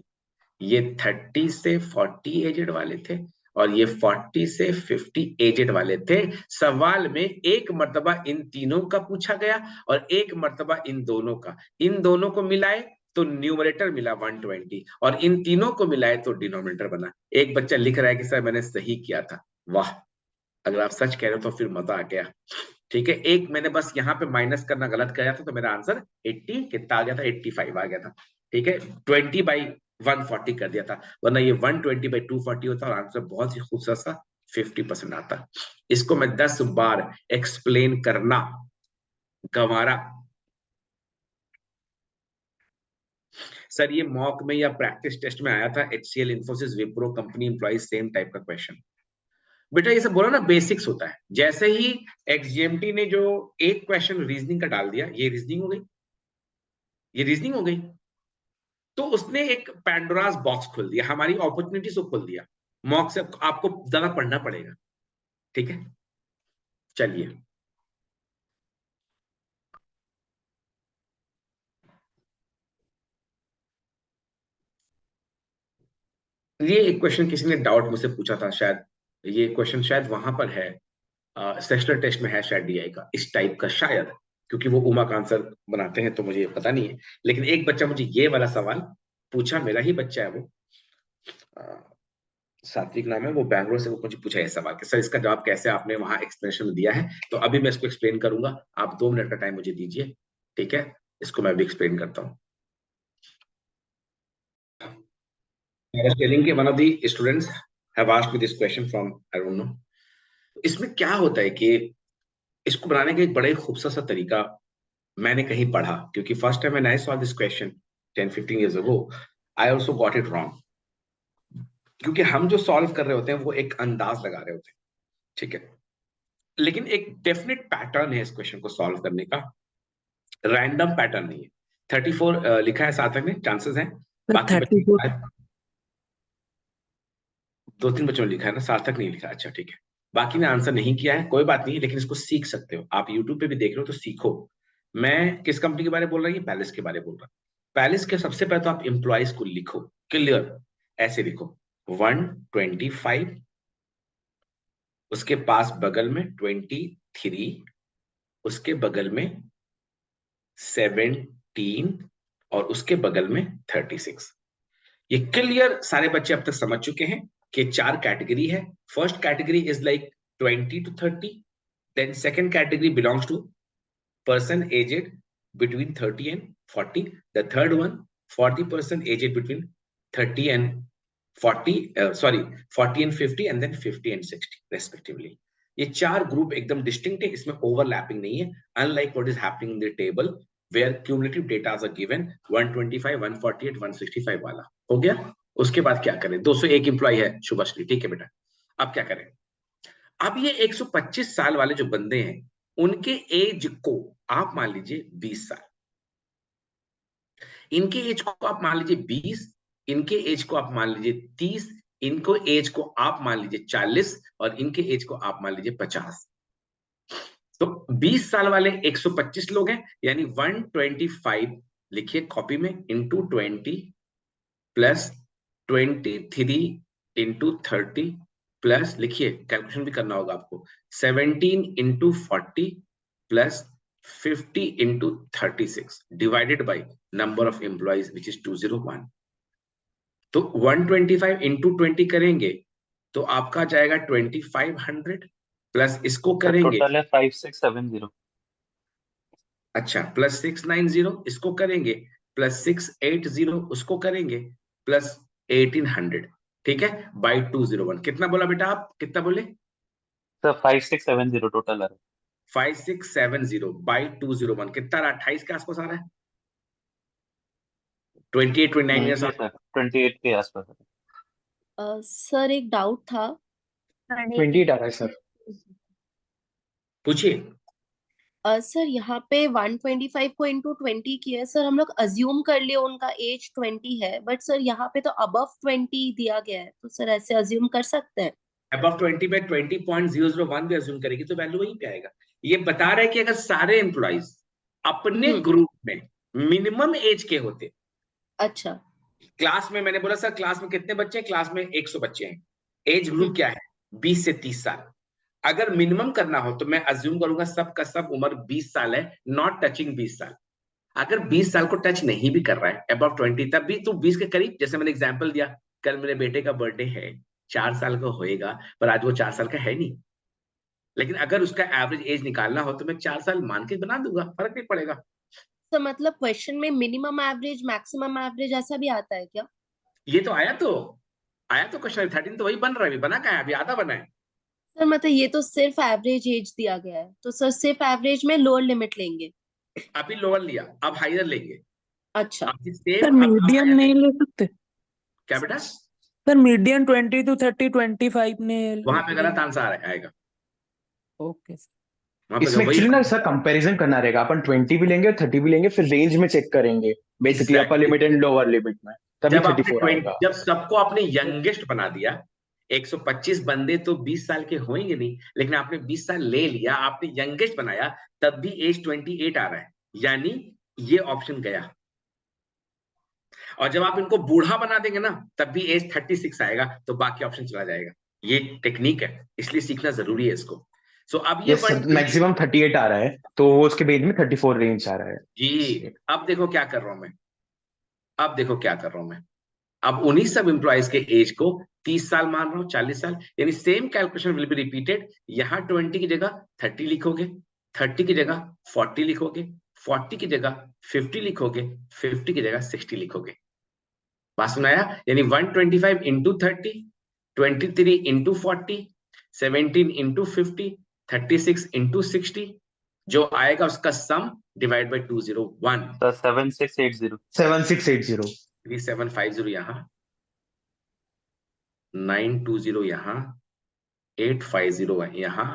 ये 30 से 40 एजेड वाले थे, और ये 40 से 50 एजेड वाले थे। सवाल में एक मर्तबा इन तीनों का पूछा गया और एक मर्तबा इन दोनों का। इन दोनों को मिलाए तो न्यूमरेटर मिला 120, और इन तीनों को मिलाए तो डिनोमिनेटर बना। एक बच्चा लिख रहा है कि सर मैंने सही किया था। वाह, अगर आप सच कह रहे हो तो फिर मजा आ गया। ठीक है, एक मैंने बस यहाँ पे माइनस करना गलत किया था, तो मेरा आंसर 80 कितना आ गया था? 85 आ गया था। ठीक है, 20/140 कर दिया था, वरना ये 120/240 होता और आंसर बहुत ही खूबसूरत सा 50% आता। इसको मैं 10 बार एक्सप्लेन करना गंवारा। सर ये मॉक में या प्रैक्टिस टेस्ट में आया था, HCL, Infosys, Wipro company employee, same type का क्वेश्चन। बेटा ये सब बोला ना, बेसिक्स होता है। जैसे ही XGMT ने जो एक क्वेश्चन रीजनिंग का डाल दिया, ये रीजनिंग हो गई, ये रीजनिंग हो गई, तो उसने एक पैंडोरास बॉक्स खोल दिया, हमारी अपॉर्चुनिटीज को खोल दिया। मॉक से आपको ज्यादा पढ़ना पड़ेगा। ठीक है, चलिए ये एक क्वेश्चन किसी ने डाउट मुझसे पूछा था, शायद ये क्वेश्चन शायद वहां पर है, सेक्शनल टेस्ट में है शायद DI का, इस टाइप का शायद, क्योंकि वो उमा का आंसर बनाते हैं तो मुझे पता नहीं है। लेकिन एक बच्चा मुझे ये वाला सवाल पूछा, मेरा ही बच्चा है वो, सात्विक नाम है, वो बैंगलोर से, वो मुझे पूछा है सवाल कि सर इसका जवाब कैसे आपने वहां एक्सप्लेनेशन में दिया है। तो अभी मैं इसको एक्सप्लेन करूंगा, आप 2 मिनट का टाइम मुझे दीजिए। ठीक है, इसको मैं भी एक्सप्लेन करता हूँ। I was telling कि one of the students have asked me this question from I don't know। इसमें क्या होता है कि इसको बनाने का एक बड़ा ही खूबसूरत सा तरीका मैंने कहीं पढ़ा, क्योंकि first time when I saw this question 10-15 years ago, I also got it wrong. क्योंकि हम जो सॉल्व कर रहे होते हैं वो एक अंदाज लगा रहे होते हैं। ठीक है, लेकिन एक डेफिनेट पैटर्न है इस क्वेश्चन को सॉल्व करने का, रैंडम पैटर्न नहीं है। 34 लिखा है सार्थक ने, चांसेस हैं। बाकी 34 2-3 बच्चों ने लिखा है ना, सार्थक नहीं लिखा। अच्छा ठीक है, बाकी ने आंसर नहीं किया है, कोई बात नहीं, लेकिन इसको सीख सकते हो आप। यूट्यूब पे भी देख रहे हो तो सीखो। मैं किस कंपनी के बारे में बोल रहा हूँ? पैलेस के बारे में बोल रहा हूँ। पैलेस के सबसे पहले तो आप एम्प्लॉयज को लिखो क्लियर, ऐसे लिखो 125, उसके पास बगल में 23, उसके बगल में 17 और उसके बगल में 36। ये क्लियर सारे बच्चे अब तक समझ चुके हैं कि 4 कैटेगरी है। First category is like 20 to 30, then second category belongs to person aged between 30 and 40, the third one 40 person aged between 30 and 40 40 and 50, and then 50 and 60 respectively। ये 4 ग्रुप एकदम डिस्टिंक्ट है, इसमें ओवरलैपिंग नहीं है, unlike what is happening in the table where cumulative data are given 125, 148, 165 वाला। हो गया। उसके बाद क्या करें? 201 एम्प्लॉय है शुभश्री, ठीक है बेटा। अब क्या करें? अब ये 125 साल वाले जो बंदे हैं, उनके एज को आप मान लीजिए 20 साल, इनके एज को आप मान लीजिए 20, इनके एज को आप मान लीजिए 30, इनको एज को आप मान लीजिए 40, और इनके एज को आप मान लीजिए 50। तो 20 साल वाले 125 लोग हैं, यानी 125 लिखिए कॉपी में इंटू 20 प्लस 23 इंटू 30 प्लस, लिखिए कैलकुलेशन भी करना होगा आपको, 17 into 40 plus 50 into 36 divided by number of employees which is 201। तो 125 इंटू 20 करेंगे तो आपका जाएगा 2500 प्लस इसको करेंगे, टोटल है 5670। अच्छा, प्लस 690 इसको करेंगे, प्लस 680 उसको करेंगे, प्लस 1800, ठीक है, बाई 201। कितना बोला बेटा आप? कितना बोले? सर 5670 टोटल है। 5670 बाई 201 कितना रहा? 28 के आसपास आ रहा है, 28-29 ईयर्स। सर 28 के आसपास है। सर एक डाउट था। 20 आ रहा है सर। पूछिए। सर यहाँ पे 125 को इंटू 20 किया है सर, हम लोग अज्यूम कर लिए उनका एज 20 है, बट सर यहाँ पे तो अबव 20 दिया गया है, तो सर ऐसे अज्यूम कर सकते हैं? अबव 20 में 20.001 भी अज्यूम करेगी तो वैल्यू वहीं पे आएगा। ये बता रहा है कि अगर सारे एम्प्लॉइज अपने ग्रुप में मिनिमम एज के होते, अच्छा क्लास में मैंने बोला सर क्लास में कितने बच्चे हैं, क्लास में 100 बच्चे हैं, एज ग्रुप क्या है 20 से 30 साल, अगर मिनिमम करना हो तो मैं अज्यूम करूंगा सबका सब उम्र 20 साल है, नॉट टचिंग 20 साल। अगर 20 साल को टच नहीं भी कर रहा है अबव 20 तब भी तो 20 के करीब, जैसे मैंने एग्जांपल दिया कल मेरे बेटे का बर्थडे है, 4 साल का होएगा पर आज वो 4 साल का है नहीं, लेकिन अगर उसका एवरेज एज निकालना हो तो मैं 4 साल मान के बना दूंगा, फर्क नहीं पड़ेगा। तो मतलब क्वेश्चन में मिनिमम एवरेज मैक्सिमम एवरेज ऐसा भी आता है क्या? ये तो आया तो क्वेश्चन 13 तो वही बन रहा है, अभी बना क्या है, अभी आधा बना है। सर मतलब ये तो सिर्फ एवरेज एज दिया गया है, तो सर सिर्फ एवरेज में लोअर लिमिट लेंगे? अभी लोअर लिया, अब हायर लेंगे। अच्छा अब सर सेम मीडियन नहीं ले सकते? क्या बेटा? सर मीडियन 20 to 30 25 ने वहां पे गलत आंसर आएगा, ओके वहां पे इसमें वही एक्चुअली ना सर कंपैरिजन करना रहेगा, अपन 20 भी लेंगे 30 भी लेंगे, फिर रेंज में चेक करेंगे basically upper Exactly. Limit and lower limit में, तभी जब आपने 34 आएगा। जब सबको आपने यंगेस्ट बना दिया, 125 बंदे तो 20 साल के होंगे नहीं, लेकिन आपने 20 साल ले लिया, आपने यंगेस्ट बनाया, तब भी एज 28 आ रहा है, यानी ये ऑप्शन गया। और जब आप इनको बूढ़ा बना देंगे ना तब भी एज 36 आएगा, तो बाकी ऑप्शन चला जाएगा। ये टेक्निक है, इसलिए सीखना जरूरी है इसको। सो अब ये मैक्सिमम 38 आ रहा है, तो उसके बेस में 34 रेंज आ रहा है जी। अब देखो क्या कर रहा हूं मैं, अब देखो क्या कर रहा हूं मैं, अब उन्हीं सब एम्प्लॉइज के एज को 30 साल मान रहा हूं, 40 साल, यानी same calculation will be repeated. यहां 20 की जगह 30 लिखोगे, 30 की जगह 40 लिखोगे, 40 की जगह 50 लिखोगे, 50 की जगह 60 लिखोगे। बात सुनाया? यानी 125 इंटू 30, 23 इंटू 40, 17 इंटू 50, 36 इंटू 60, जो आएगा उसका सम डिवाइड बाई 201। सर 7680 7680 3750 यहाँ, 920 यहाँ, 850 यहाँ,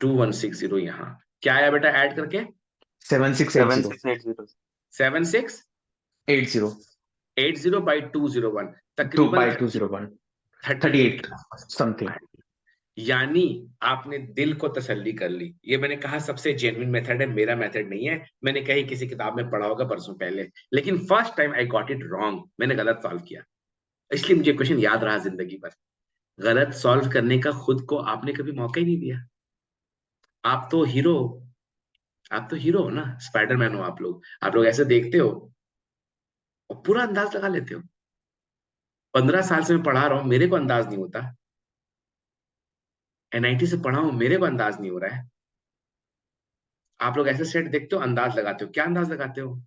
2160 यहाँ। क्या आया बेटा ऐड करके? 7680 7680 80 बाई 201, 2 तकरीबन by 201 38 38 समथिंग। यानी आपने दिल को तसल्ली कर ली। ये मैंने कहा सबसे जेन्युइन मेथड है, मेरा मेथड नहीं है, मैंने कहीं किसी किताब में पढ़ा होगा परसों पहले, लेकिन first time I got it wrong, मैंने गलत सॉल्व किया, इसलिए मुझे क्वेश्चन याद रहा जिंदगी भर। गलत सॉल्व करने का खुद को आपने कभी मौका ही नहीं दिया। आप तो हीरो, आप तो हीरो हो ना, स्पाइडरमैन हो आप लोग ऐसे देखते हो और पूरा अंदाज लगा लेते हो। 15 साल से मैं पढ़ा रहा हूं, मेरे को अंदाज नहीं होता। एनआईटी से पढ़ा हूं, मेरे को अंदाज नहीं हो रहा है। आप लोग ऐसे सेट देखते हो, अंदाज लगाते हो। क्या अंदाज लगाते हो?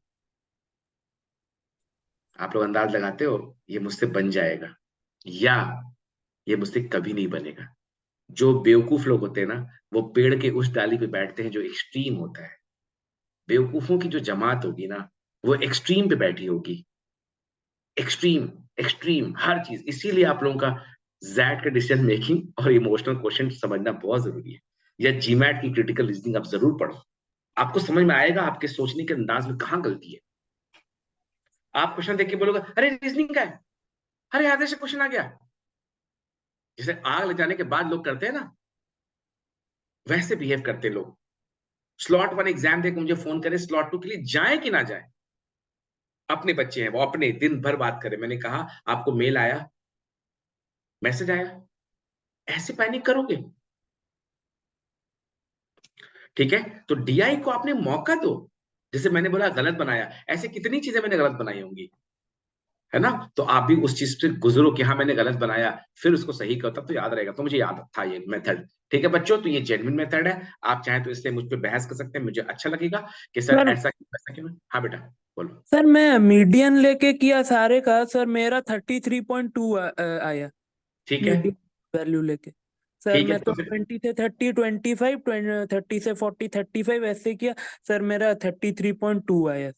आप लोग अंदाज लगाते हो ये मुझसे बन जाएगा, या ये मुझसे कभी नहीं बनेगा। जो बेवकूफ लोग होते हैं ना, वो पेड़ के उस डाली पे बैठते हैं जो एक्सट्रीम होता है। बेवकूफों की जो जमात होगी ना, वो एक्सट्रीम पे बैठी होगी। एक्सट्रीम, एक्सट्रीम हर चीज। इसीलिए आप लोगों का जैट का डिसीजन मेकिंग और इमोशनल क्वेश्चन समझना बहुत जरूरी है। या जीमैट की क्रिटिकल रीजनिंग आप जरूर पढ़ो, आपको समझ में आएगा आपके सोचने के अंदाज में कहाँ गलती है। आप क्वेश्चन देख के बोलोगे अरे रीजनिंग का है, अरे आधे से क्वेश्चन आ गया। जैसे आग लग जाने के बाद लोग करते हैं ना, वैसे बिहेव करते लोग। स्लॉट 1 एग्जाम देकर मुझे फोन करे, स्लॉट 2 के लिए जाए कि ना जाए। अपने बच्चे हैं वो, अपने दिन भर बात करें। मैंने कहा आपको मेल आया, मैसेज आया, ऐसे पैनिक करोगे? ठीक है, तो डीआई को आपने मौका दो। जैसे मैंने बोला गलत बनाया, ऐसे कितनी चीजें मैंने गलत बनाई होंगी, है ना? तो आप भी उस चीज से गुजरो कि हाँ मैंने गलत बनाया, फिर उसको सही करो, तब तो याद रहेगा। तो मुझे याद था ये मेथड। ठीक है बच्चों, तो ये जेन्युइन मेथड है। आप चाहें तो इससे मुझ पे बहस कर सकते हैं, मुझे अच्छा लगेगा कि सर ऐसा क्यों वैसा क्यों। हाँ बेटा बोलो। सर मैं मीडियन लेके किया सारे का, सर मेरा 33.2 आया ठीक है, मीडियन वैल्यू लेके। सर ठीक है, मैं तो 20 से 30 25 30 से 40 35 ऐसे किया, सर मेरा 33.2 आया।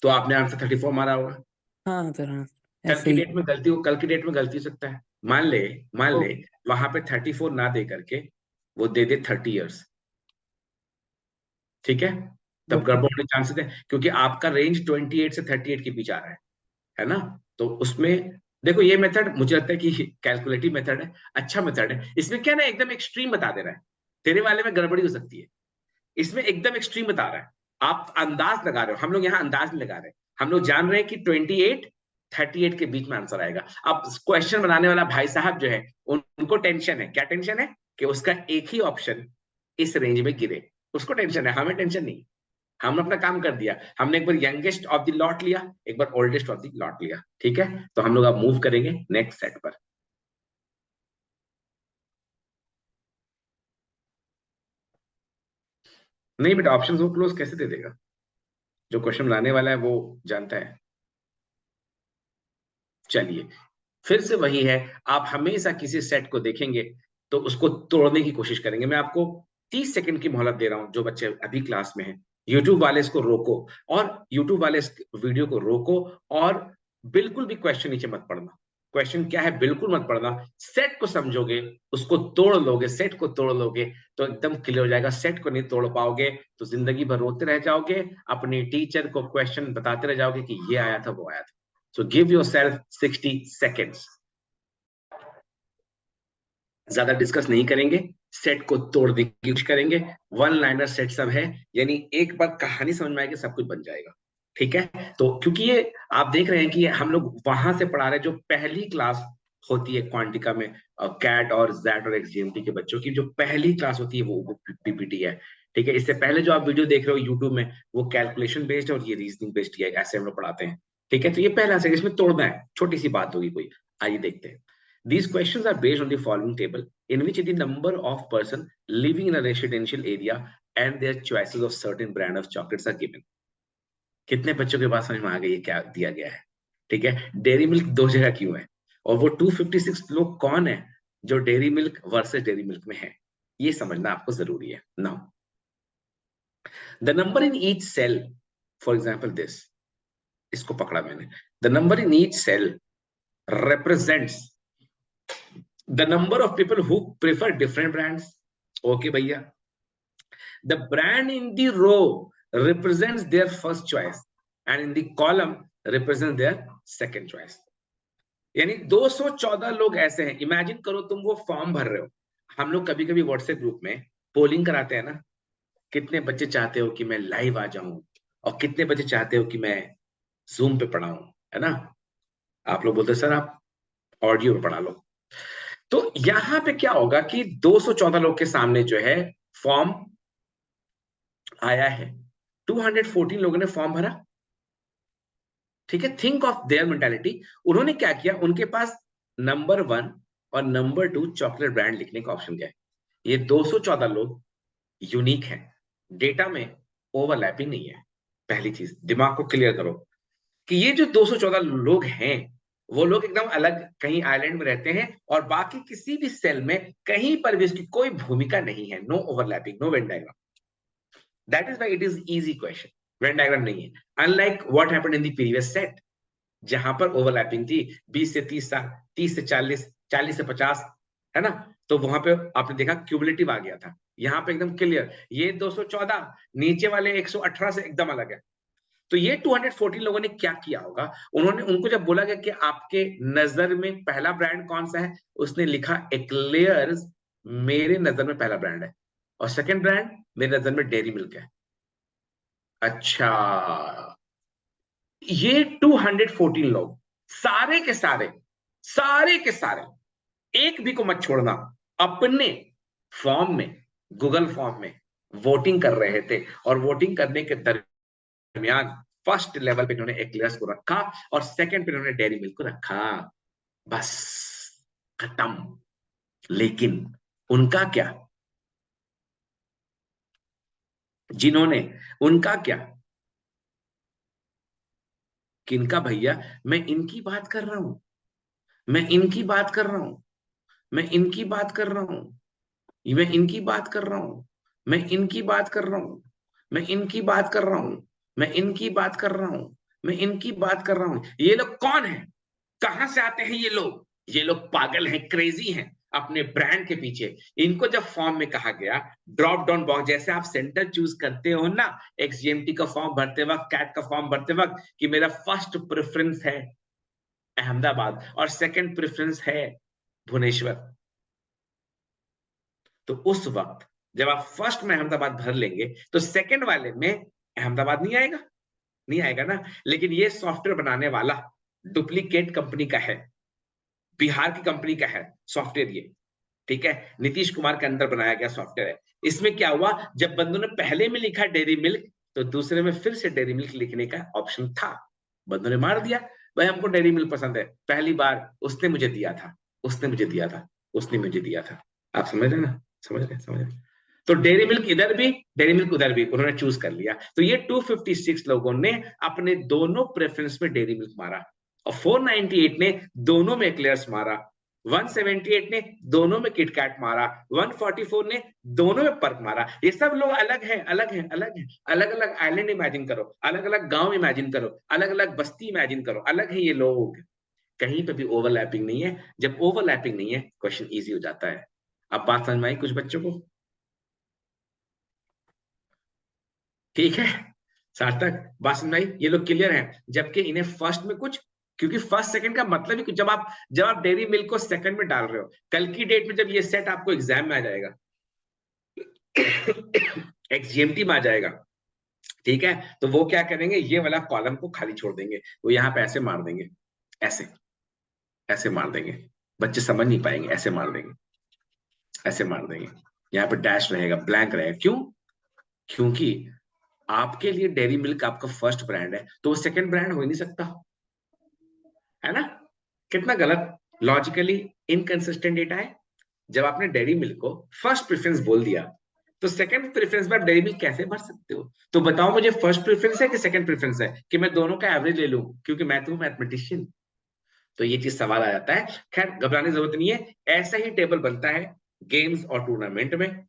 तो आपने आंसर 34 मारा होगा। हाँ सर हाँ कल ऐसे की ही। डेट में गलती हो, कल की डेट में गलती हो सकता है। मान ले वहां पे 34 ना दे करके वो दे दे 30 इयर्स, ठीक है? तब ओके गड़बड़ होने चांसेस है, क्योंकि आपका रेंज 28 से 38 के बीच आ रहा है ना? तो उसमें देखो ये मेथड मुझे लगता है कि कैलकुलेटिव मेथड है, अच्छा मेथड है। इसमें क्या ना एकदम एक्सट्रीम बता दे रहा है, तेरे वाले में गड़बड़ी हो सकती है, इसमें एकदम एक्सट्रीम बता रहा है। आप अंदाज लगा रहे हो, हम लोग यहाँ अंदाज नहीं लगा रहे, हम लोग जान रहे हैं कि 28 38 के बीच में आंसर आएगा। अब क्वेश्चन बनाने वाला भाई साहब जो है उनको टेंशन है, क्या टेंशन है कि उसका एक ही ऑप्शन इस रेंज में गिरे, उसको टेंशन है, हमें टेंशन नहीं। हमने अपना काम कर दिया, हमने एक बार यंगेस्ट ऑफ द लॉट लिया, एक बार ओल्डेस्ट ऑफ द लॉट लिया, ठीक है। तो हम लोग अब मूव करेंगे नेक्स्ट सेट पर। नहीं बेटा, ऑप्शन वो क्लोज कैसे दे देगा, जो क्वेश्चन लाने वाला है वो जानता है। चलिए फिर से वही है, आप हमेशा किसी सेट को देखेंगे तो उसको तोड़ने की कोशिश करेंगे। मैं आपको 30 सेकंड की मोहलत दे रहा हूं, जो बच्चे अभी क्लास में हैं। यूट्यूब वाले इसको रोको, और यूट्यूब वाले इस वीडियो को रोको, और बिल्कुल भी क्वेश्चन नीचे मत पढ़ना। क्वेश्चन क्या है बिल्कुल मत पढ़ना, सेट को समझोगे, उसको तोड़ लोगे, सेट को तोड़ लोगे तो एकदम क्लियर हो जाएगा। सेट को नहीं तोड़ पाओगे तो जिंदगी भर रोते रह जाओगे, अपनी टीचर को क्वेश्चन बताते रह जाओगे कि ये आया था वो आया था। So give yourself 60 seconds. ज्यादा डिस्कस नहीं करेंगे, सेट को तोड़ने की कोशिश करेंगे। वन लाइनर सेट सब है, यानी एक बार कहानी समझ में आएगी सब कुछ बन जाएगा, ठीक है। तो क्योंकि ये आप देख रहे हैं कि हम लोग वहां से पढ़ा रहे हैं, जो पहली क्लास होती है क्वांटिका में, कैट और जैट और एक्सजीएमटी के बच्चों की जो पहली क्लास होती है वो पीपीटी है, ठीक है। इससे पहले जो आप वीडियो देख रहे हो यूट्यूब में वो कैलकुलेशन बेस्ड और ये रीजनिंग बेस्ड है, ऐसे हम लोग पढ़ाते हैं, ठीक है। तो ये पहला सेट, इसमें तोड़ना है, छोटी सी बात होगी कोई। आइए देखते हैं। These questions are based on the following table, in which the number of person living in a residential area and their choices of certain brand of chocolates are given. कितने बच्चों के पास समझ में आ गई ये क्या दिया गया है, ठीक है। डेयरी मिल्क 2 जगह क्यों है, और वो 256 लोग कौन है जो dairy milk versus dairy milk में है, ये समझना आपको जरूरी है। Now the number in each cell, for example this, इसको पकड़ा मैंने, the number in each cell represents the number of people who prefer different brands. Okay भैया, the brand in the row represents their first choice and in the column represents their second choice. यानी 214 लोग ऐसे हैं। Imagine करो तुम वो form भर रहे हो, हम लोग कभी कभी व्हाट्सएप ग्रुप में पोलिंग कराते हैं ना, कितने बच्चे चाहते हो कि मैं लाइव आ जाऊं और कितने बच्चे चाहते हो कि मैं जूम पे पढ़ाऊं, है ना। आप लोग बोलते हो सर आप ऑडियो पे पढ़ा लो। तो यहां पे क्या होगा कि 214 लोग के सामने जो है फॉर्म आया है, 214 लोगों ने फॉर्म भरा, ठीक है। थिंक ऑफ देयर मेंटालिटी, उन्होंने क्या किया, उनके पास नंबर 1 और नंबर 2 चॉकलेट ब्रांड लिखने का ऑप्शन गया है। ये 214 लोग यूनिक हैं, डेटा में ओवरलैपिंग नहीं है। पहली चीज दिमाग को क्लियर करो कि ये जो 214 लोग हैं वो लोग एकदम अलग कहीं आइलैंड में रहते हैं, और बाकी किसी भी सेल में कहीं पर भी इसकी कोई भूमिका नहीं है। No overlapping, no Venn diagram, that is why it is easy question. Venn diagram नहीं है, unlike what happened in the previous set जहां पर ओवरलैपिंग थी 20 से 30 साल, 30 से 40, 40 से 50, है ना। तो वहां पे आपने देखा क्यूमुलेटिव आ गया था, यहाँ पे एकदम क्लियर ये 214, नीचे वाले 118 से एकदम अलग है। तो ये 214 लोगों ने क्या किया होगा, उन्होंने, उनको जब बोला गया कि आपके नजर में पहला ब्रांड कौन सा है, उसने लिखा एक्लेयर्स मेरे नजर में पहला ब्रांड है, और सेकंड ब्रांड मेरे नजर में डेयरी मिल्क है। अच्छा, ये 214 लोग सारे के सारे एक भी को मत छोड़ना, अपने फॉर्म में, गूगल फॉर्म में वोटिंग कर रहे थे, और वोटिंग करने के दरमियान फर्स्ट लेवल पे इन्होंने एक्लेयर्स को रखा और सेकंड पे इन्होंने डेयरी मिल्क को रखा, बस खत्म। लेकिन उनका क्या, जिन्होंने, उनका क्या, किनका भैया, मैं इनकी बात कर रहा हूं, मैं इनकी बात कर रहा हूं, मैं इनकी बात कर रहा हूं, मैं इनकी बात कर रहा हूं, मैं इनकी बात कर रहा हूं, मैं इनकी बात कर रहा हूं, मैं इनकी बात कर रहा हूं, मैं इनकी बात कर रहा हूं। ये लोग कौन है, कहां से आते हैं ये लोग, ये लोग पागल हैं, क्रेजी हैं अपने ब्रांड के पीछे। इनको जब फॉर्म में कहा गया ड्रॉप डाउन बॉक्स, जैसे आप सेंटर चूज करते हो ना एक्सजीएमटी का फॉर्म भरते वक्त, कैट का फॉर्म भरते वक्त, कि मेरा फर्स्ट प्रेफरेंस है अहमदाबाद, और सेकंड प्रेफरेंस है भुवनेश्वर, तो उस वक्त जब आप फर्स्ट में अहमदाबाद भर लेंगे तो सेकंड वाले में अहमदाबाद नहीं आएगा, नहीं आएगा ना। लेकिन ये सॉफ्टवेयर बनाने वाला डुप्लीकेट कंपनी का है, बिहार की कंपनी का है सॉफ्टवेयर ये, ठीक है, नीतीश कुमार के अंदर बनाया गया सॉफ्टवेयर है। इसमें क्या हुआ, जब बंदों ने पहले में लिखा डेयरी मिल्क, तो दूसरे में फिर से डेयरी मिल्क लिखने का ऑप्शन था, बंदों ने मार दिया, भाई हमको डेयरी मिल्क पसंद है, पहली बार उसने मुझे दिया था, उसने मुझे दिया था, उसने मुझे दिया था। आप समझ रहे ना, समझ रहे, समझ रहे। तो डेयरी मिल्क इधर भी, डेयरी मिल्क उधर भी उन्होंने चूज कर लिया। तो ये 256 लोगों ने अपने दोनों प्रेफरेंस में डेयरी मिल्क मारा, और 498 ने दोनों में एक्लेयर्स मारा, 178 ने दोनों में किटकैट मारा, 144 ने दोनों में पर्क मारा। ये सब लोग अलग हैं, अलग हैं, अलग हैं, अलग अलग आइलैंड इमेजिन करो, अलग अलग गांव इमेजिन करो, अलग अलग बस्ती इमेजिन करो, अलग है ये लोग, कहीं पे भी ओवरलैपिंग नहीं है। जब ओवरलैपिंग नहीं है क्वेश्चन इजी हो जाता है। अब बात समझ में आई कुछ बच्चों को? ठीक है, सार्थक बात समझ में आई, ये लोग क्लियर हैं, जबकि इन्हें फर्स्ट में कुछ, क्योंकि फर्स्ट सेकंड का मतलब ही कुछ, जब आप डेयरी मिल्क को सेकंड में डाल रहे हो, कल की डेट में जब ये सेट आपको एग्जाम में आ जाएगा, एक्सजीएमटी में आ जाएगा, ठीक है, तो वो क्या करेंगे, ये वाला कॉलम को खाली छोड़ देंगे, वो यहाँ पे ऐसे मार देंगे, ऐसे ऐसे मार देंगे, बच्चे समझ नहीं पाएंगे, ऐसे मार देंगे, ऐसे मार देंगे, यहाँ पे डैश रहेगा, ब्लैंक रहेगा, क्यों? क्योंकि आपके लिए डेयरी मिल्क आपका फर्स्ट ब्रांड है, तो वो सेकंड ब्रांड हो ही नहीं सकता, है ना? कितना गलत, लॉजिकली इनकंसिस्टेंट डेटा है। जब आपने डेयरी मिल्क को फर्स्ट प्रेफरेंस बोल दिया, तो सेकंड प्रेफरेंस पर डेयरी मिल्क कैसे भर सकते हो? तो बताओ मुझे, फर्स्ट प्रेफरेंस है कि सेकंड प्रेफरेंस है, कि मैं दोनों का एवरेज ले लूं, क्योंकि मैं तो हूं मैथमेटिशियन। तो ये चीज सवाल आ जाता है। खैर घबराने की जरूरत नहीं है, ऐसा ही टेबल बनता है गेम्स और टूर्नामेंट में,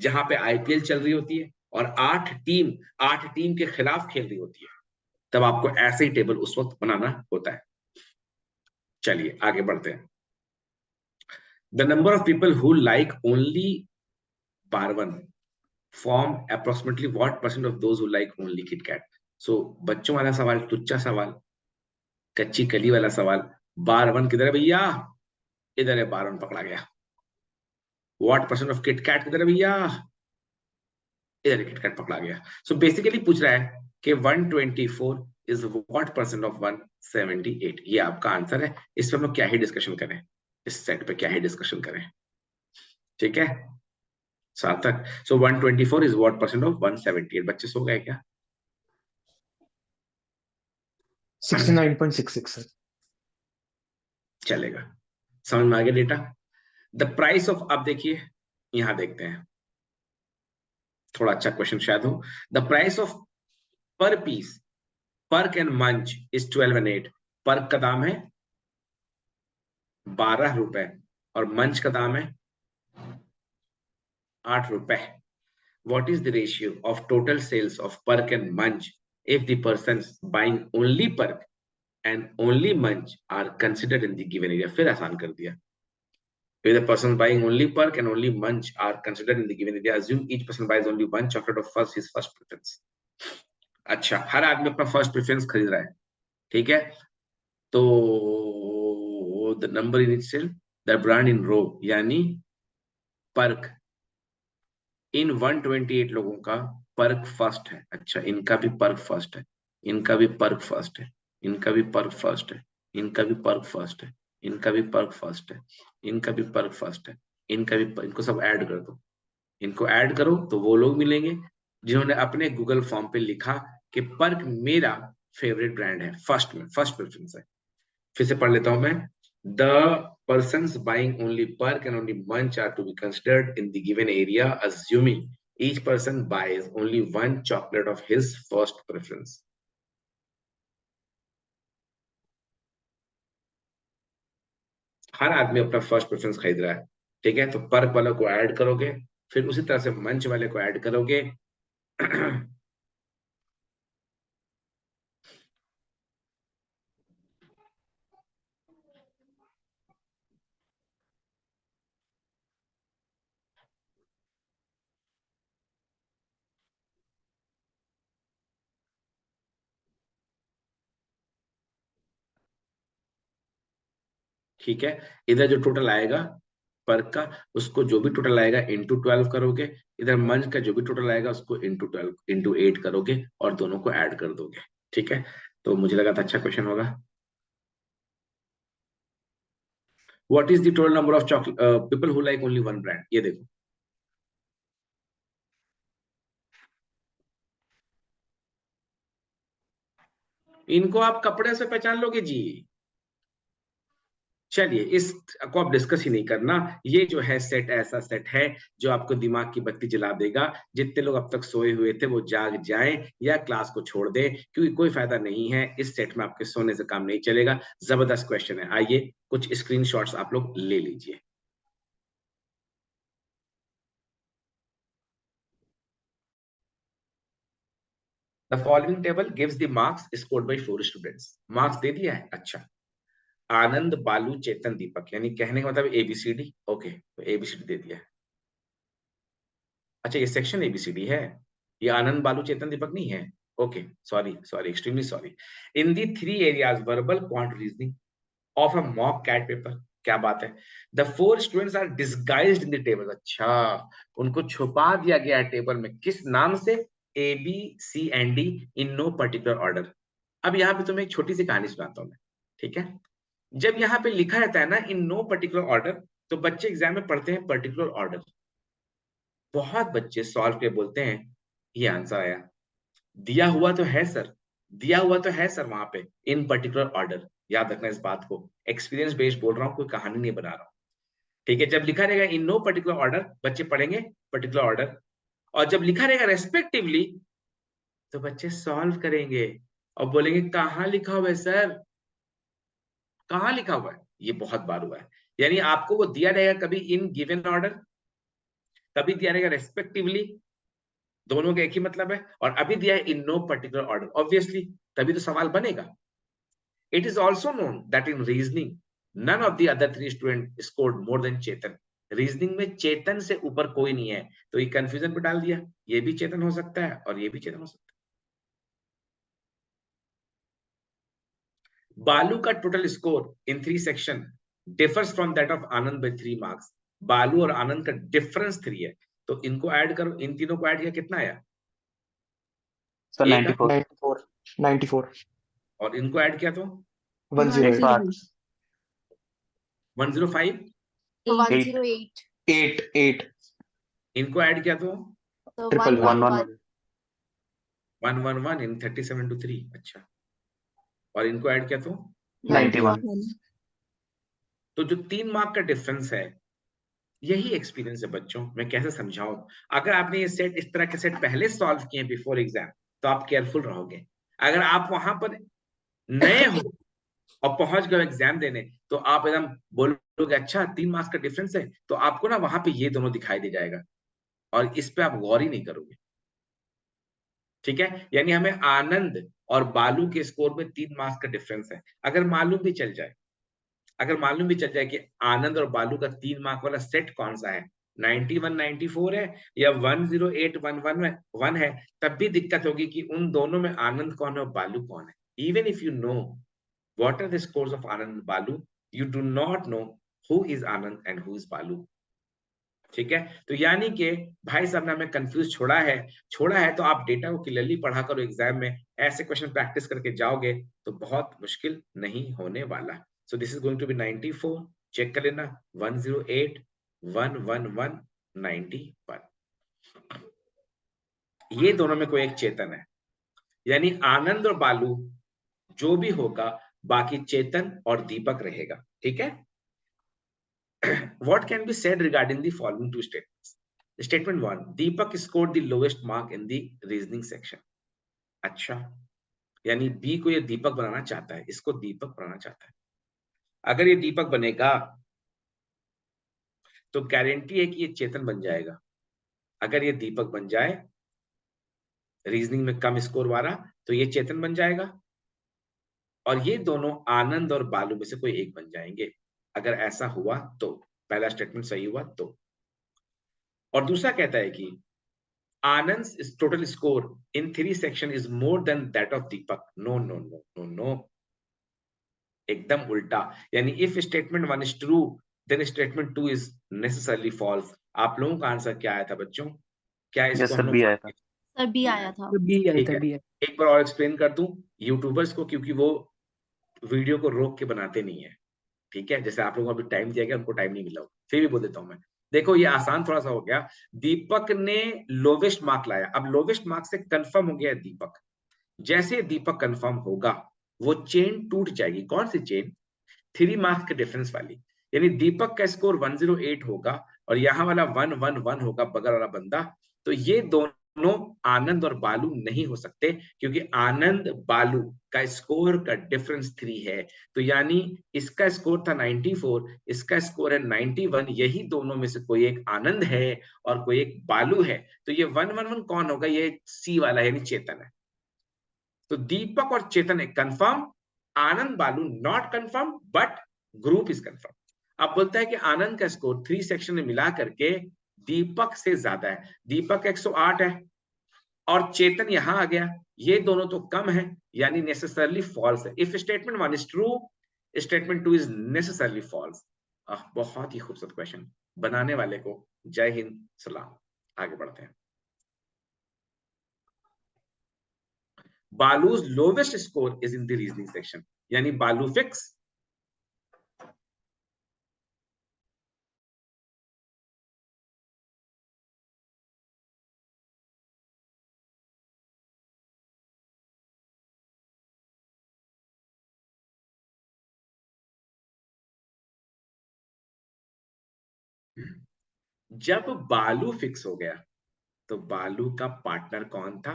जहां पे आईपीएल चल रही होती है और 8 टीम के खिलाफ खेल रही होती है, तब आपको ऐसे ही टेबल उस वक्त बनाना होता है। चलिए आगे बढ़ते हैं। The number of people who like only Bar One form approximately what percent of those who like only KitKat. So बच्चों वाला सवाल, तुच्चा सवाल, कच्ची कली वाला सवाल। बारवन किधर है भैया? इधर है, बारवन पकड़ा गया। व्हाट परसेंट ऑफ किटकैट किधर है भैया? इधर किटकैट पकड़ा गया। सो बेसिकली पूछ रहा है कि 124 इज व्हाट परसेंट ऑफ 178। ये आपका आंसर है। इस पर हम लोग क्या ही डिस्कशन करें, इस सेट पे क्या ही डिस्कशन करें, ठीक है सार्थक? सो 124 इज व्हाट परसेंट ऑफ 178। बच्चे सो गए क्या? 69.66 सर। चलेगा, समझ में आ गया डेटा। द प्राइस ऑफ, अब देखिए यहां देखते हैं, थोड़ा अच्छा क्वेश्चन शायद हो। द प्राइस ऑफ पर पीस पर्क एंड मंच इज 12 and 8। पर्क का दाम है 12 रुपए और मंच का दाम है 8 रुपए। What is the ratio of total sales of Perk and Munch if the persons buying only Perk and only Munch are considered in the given area? फिर आसान कर दिया। If the person buying only Perk and only Munch are considered in the given area, assume each person buys only one chocolate of first his first preference. अच्छा, हर आदमी अपना first preference खरीद रहा है, ठीक है, तो the number in itself the brand in row, यानी पर्क, इन 128 लोगों का पर्क फर्स्ट है। अच्छा, इनका भी पर्क फर्स्ट है, इनका भी पर्क फर्स्ट है, इनका भी पर्क फर्स्ट है, इनका भी पर्क फर्स्ट है, इनका भी पर्क फर्स्ट है, इनका भी पर्क फर्स्ट है, इनका भी, इनको सब ऐड कर दो, इनको ऐड करो तो वो लोग मिलेंगे जिन्होंने अपने गूगल फॉर्म पे लिखा कि पर्क मेरा फेवरेट ब्रांड है, फर्स्ट में, फर्स्ट प्रेफरेंस है। फिर से पढ़ लेता हूं मैं। The persons buying only Perk and only Munch are to be considered in the given area, assuming each person buys only one chocolate of his first preference. हर आदमी अपना फर्स्ट प्रेफरेंस खरीद रहा है, ठीक है, तो पर्क वाले को ऐड करोगे, फिर उसी तरह से मंच वाले को ऐड करोगे। ठीक है, इधर जो टोटल आएगा पर्क का, उसको जो भी टोटल आएगा इंटू 12 करोगे, इधर मंच का जो भी टोटल आएगा उसको इंटू 12 इंटू 8 करोगे और दोनों को ऐड कर दोगे। ठीक है, तो मुझे लगा था अच्छा क्वेश्चन होगा। What is the total number of people who like only one brand? ये देखो, इनको आप कपड़े से पहचान लोगे जी। चलिए, इस को आप डिस्कस ही नहीं करना। ये जो है सेट ऐसा सेट है जो आपको दिमाग की बत्ती जला देगा। जितने लोग अब तक सोए हुए थे वो जाग जाएं या क्लास को छोड़ दें, क्योंकि कोई फायदा नहीं है, इस सेट में आपके सोने से काम नहीं चलेगा। जबरदस्त क्वेश्चन है। आइए कुछ स्क्रीनशॉट्स आप लोग ले लीजिए। The following table gives the marks scored by 4 students. Marks दे दिया है। अच्छा, आनंद, बालू, चेतन, दीपक, यानी कहने का मतलब एबीसीडी। ओके, तो एबीसीडी दे दिया है। अच्छा, ये सेक्शन एबीसीडी है, ये आनंद, बालू, चेतन, दीपक नहीं है। Okay, sorry sorry, extremely sorry. In the 3 areas verbal, quant, reasoning of a mock CAT paper. क्या बात है। The 4 students are disguised in the table. अच्छा, उनको छुपा दिया गया है टेबल में। किस नाम से? A B C and D in no particular order. अब यहाँ पे तुम्हें एक छोटी सी कहानी सुनाता हूं मैं। ठीक है, जब यहाँ पे लिखा रहता है ना इन नो पर्टिकुलर ऑर्डर, तो बच्चे एग्जाम में पढ़ते हैं पर्टिकुलर ऑर्डर। बहुत बच्चे सॉल्व के बोलते हैं ये आंसर आया, दिया हुआ तो है सर, दिया हुआ तो है सर वहां पे इन पर्टिकुलर ऑर्डर। याद रखना इस बात को, एक्सपीरियंस बेस्ड बोल रहा हूँ, कोई कहानी नहीं बना रहा हूँ। ठीक है, जब लिखा रहेगा इन नो पर्टिकुलर ऑर्डर, बच्चे पढ़ेंगे पर्टिकुलर ऑर्डर, और जब लिखा रहेगा रेस्पेक्टिवली, तो बच्चे सॉल्व करेंगे और बोलेंगे कहाँ लिखा हुआ है सर, कहाँ लिखा हुआ है। ये बहुत बार हुआ है। यानी आपको वो दिया रहेगा कभी इन गिवन ऑर्डर, कभी दिया रहेगा रेस्पेक्टिवली, दोनों का एक ही मतलब है, और अभी दिया है in no particular order. Obviously तभी तो सवाल बनेगा। It is also known that in reasoning none of the other 3 student scored more than Chetan. Reasoning में चेतन से ऊपर कोई नहीं है, तो ये कंफ्यूजन पे डाल दिया, ये भी चेतन हो सकता है और ये भी चेतन हो सकता है। बालू का total score in 3 section differs from that of Anand by 3 marks. Balu और आनंद का डिफरेंस 3 है, तो इनको ऐड करो, इन तीनों को ऐड किया कितना आया? सर एक है, 94 94 और इनको ऐड किया तो 108 108 105, 108 8 इनको ऐड किया तो तो 111 111 इन 37 to 3। अच्छा, और इनको ऐड किया तो 91 तो जो 3 मार्क का डिफरेंस है, यही एक्सपीरियंस है बच्चों। मैं कैसे समझाऊं? अगर आपने ये सेट, इस तरह के सेट पहले सॉल्व किए बिफोर एग्जाम, तो आप केयरफुल रहोगे। अगर आप वहां पर नए हो और पहुंच गए एग्जाम देने, तो आप एकदम बोलोगे अच्छा 3 मार्क्स का डिफरेंस है, तो आपको ना वहां पे ये दोनों दिखाई दे जाएगा और इस पे आप गौर ही नहीं करोगे। ठीक है, यानी हमें आनंद और बालू के स्कोर में 3 मार्क्स का डिफरेंस है। अगर मालूम भी चल जाए, अगर मालूम भी चल जाए कि आनंद और बालू का 3 मार्क वाला सेट कौन सा है, 91 94 है या 108 111 है, तब भी दिक्कत होगी कि उन दोनों में आनंद कौन है और बालू कौन है। Even if you know what are the scores of Anand and Balu, you do not know who is Anand and who is Balu. ठीक है, तो यानी कि भाई साहब ने हमें कंफ्यूज छोड़ा है तो आप डेटा को क्लियरली पढ़ा करो। एग्जाम में ऐसे क्वेश्चन प्रैक्टिस करके जाओगे तो बहुत मुश्किल नहीं होने वाला। So this is going to be 94, check कर लेना, 108 111 91। ये दोनों में कोई एक चेतन है, यानी आनंद और बालू जो भी होगा, बाकी चेतन और दीपक रहेगा। ठीक है, what can be said regarding the following 2 statements? Statement 1, Deepak scored the lowest mark in the reasoning section. अच्छा, यानी बी को ये दीपक बनाना चाहता है, इसको दीपक बनाना चाहता है। अगर ये दीपक बनेगा तो गारंटी है कि ये चेतन बन जाएगा। अगर ये दीपक बन जाए रीजनिंग में कम स्कोर वाला, तो ये चेतन बन जाएगा और ये दोनों आनंद और बालू में से कोई एक बन जाएंगे। अगर ऐसा हुआ तो पहला स्टेटमेंट सही हुआ तो। और दूसरा कहता है कि Anand's total score in 3 section is more than that of Deepak. No, no, no, no, no. एकदम उल्टा, यानी if statement 1 is true then statement 2 is necessarily false. आप लोगों का आंसर क्या आया था बच्चों? क्या यस इसको सर, हम लोग बी आया था। सर बी आया था। बी आया ठीक था, है, बी आया। एक बार और एक्सप्लेन कर दूं यूट्यूबर्स को, क्योंकि वो वीडियो को रोक के बनाते नहीं है। ठीक है, जैसे आप लोगों को अभी टाइम दिया गया, उनको टाइम नहीं मिला, फिर भी बोल देता हूं मैं। देखो ये आसान थोड़ा सा हो गया, दीपक ने लोवेस्ट मार्क लाया। अब लोवेस्ट मार्क से कंफर्म हो गया दीपक। जैसे दीपक कंफर्म होगा वो चेन टूट जाएगी। कौन सी चेन? 3 मार्क्स के डिफरेंस वाली। यानी दीपक का स्कोर 108 होगा और यहाँ वाला 111 होगा, बगल वाला बंदा। तो ये दोनों आनंद और बालू नहीं हो सकते, क्योंकि आनंद बालू का स्कोर का डिफरेंस 3 है। तो यानी इसका स्कोर था 94, इसका स्कोर है 91। यही दोनों में से कोई एक आनंद है और कोई एक बालू है। तो ये 111 कौन होगा? ये सी वाला यानी चेतन है। तो दीपक और चेतन है कंफर्म, आनंद बालू not confirm, but group is confirm. अब बोलता है कि आनंद का स्कोर 3 सेक्शन में मिला करके दीपक से ज्यादा है। दीपक 108 है और चेतन यहां आ गया, ये दोनों तो कम है, यानी नेसेसरली फॉल्स है। If statement 1 is true, statement 2 is necessarily false. बहुत ही खूबसूरत क्वेश्चन, बनाने वाले को जय हिंद, सलाम। आगे बढ़ते हैं। बालू's lowest score is in the reasoning section, यानी बालू फिक्स। जब बालू फिक्स हो गया तो बालू का पार्टनर कौन था?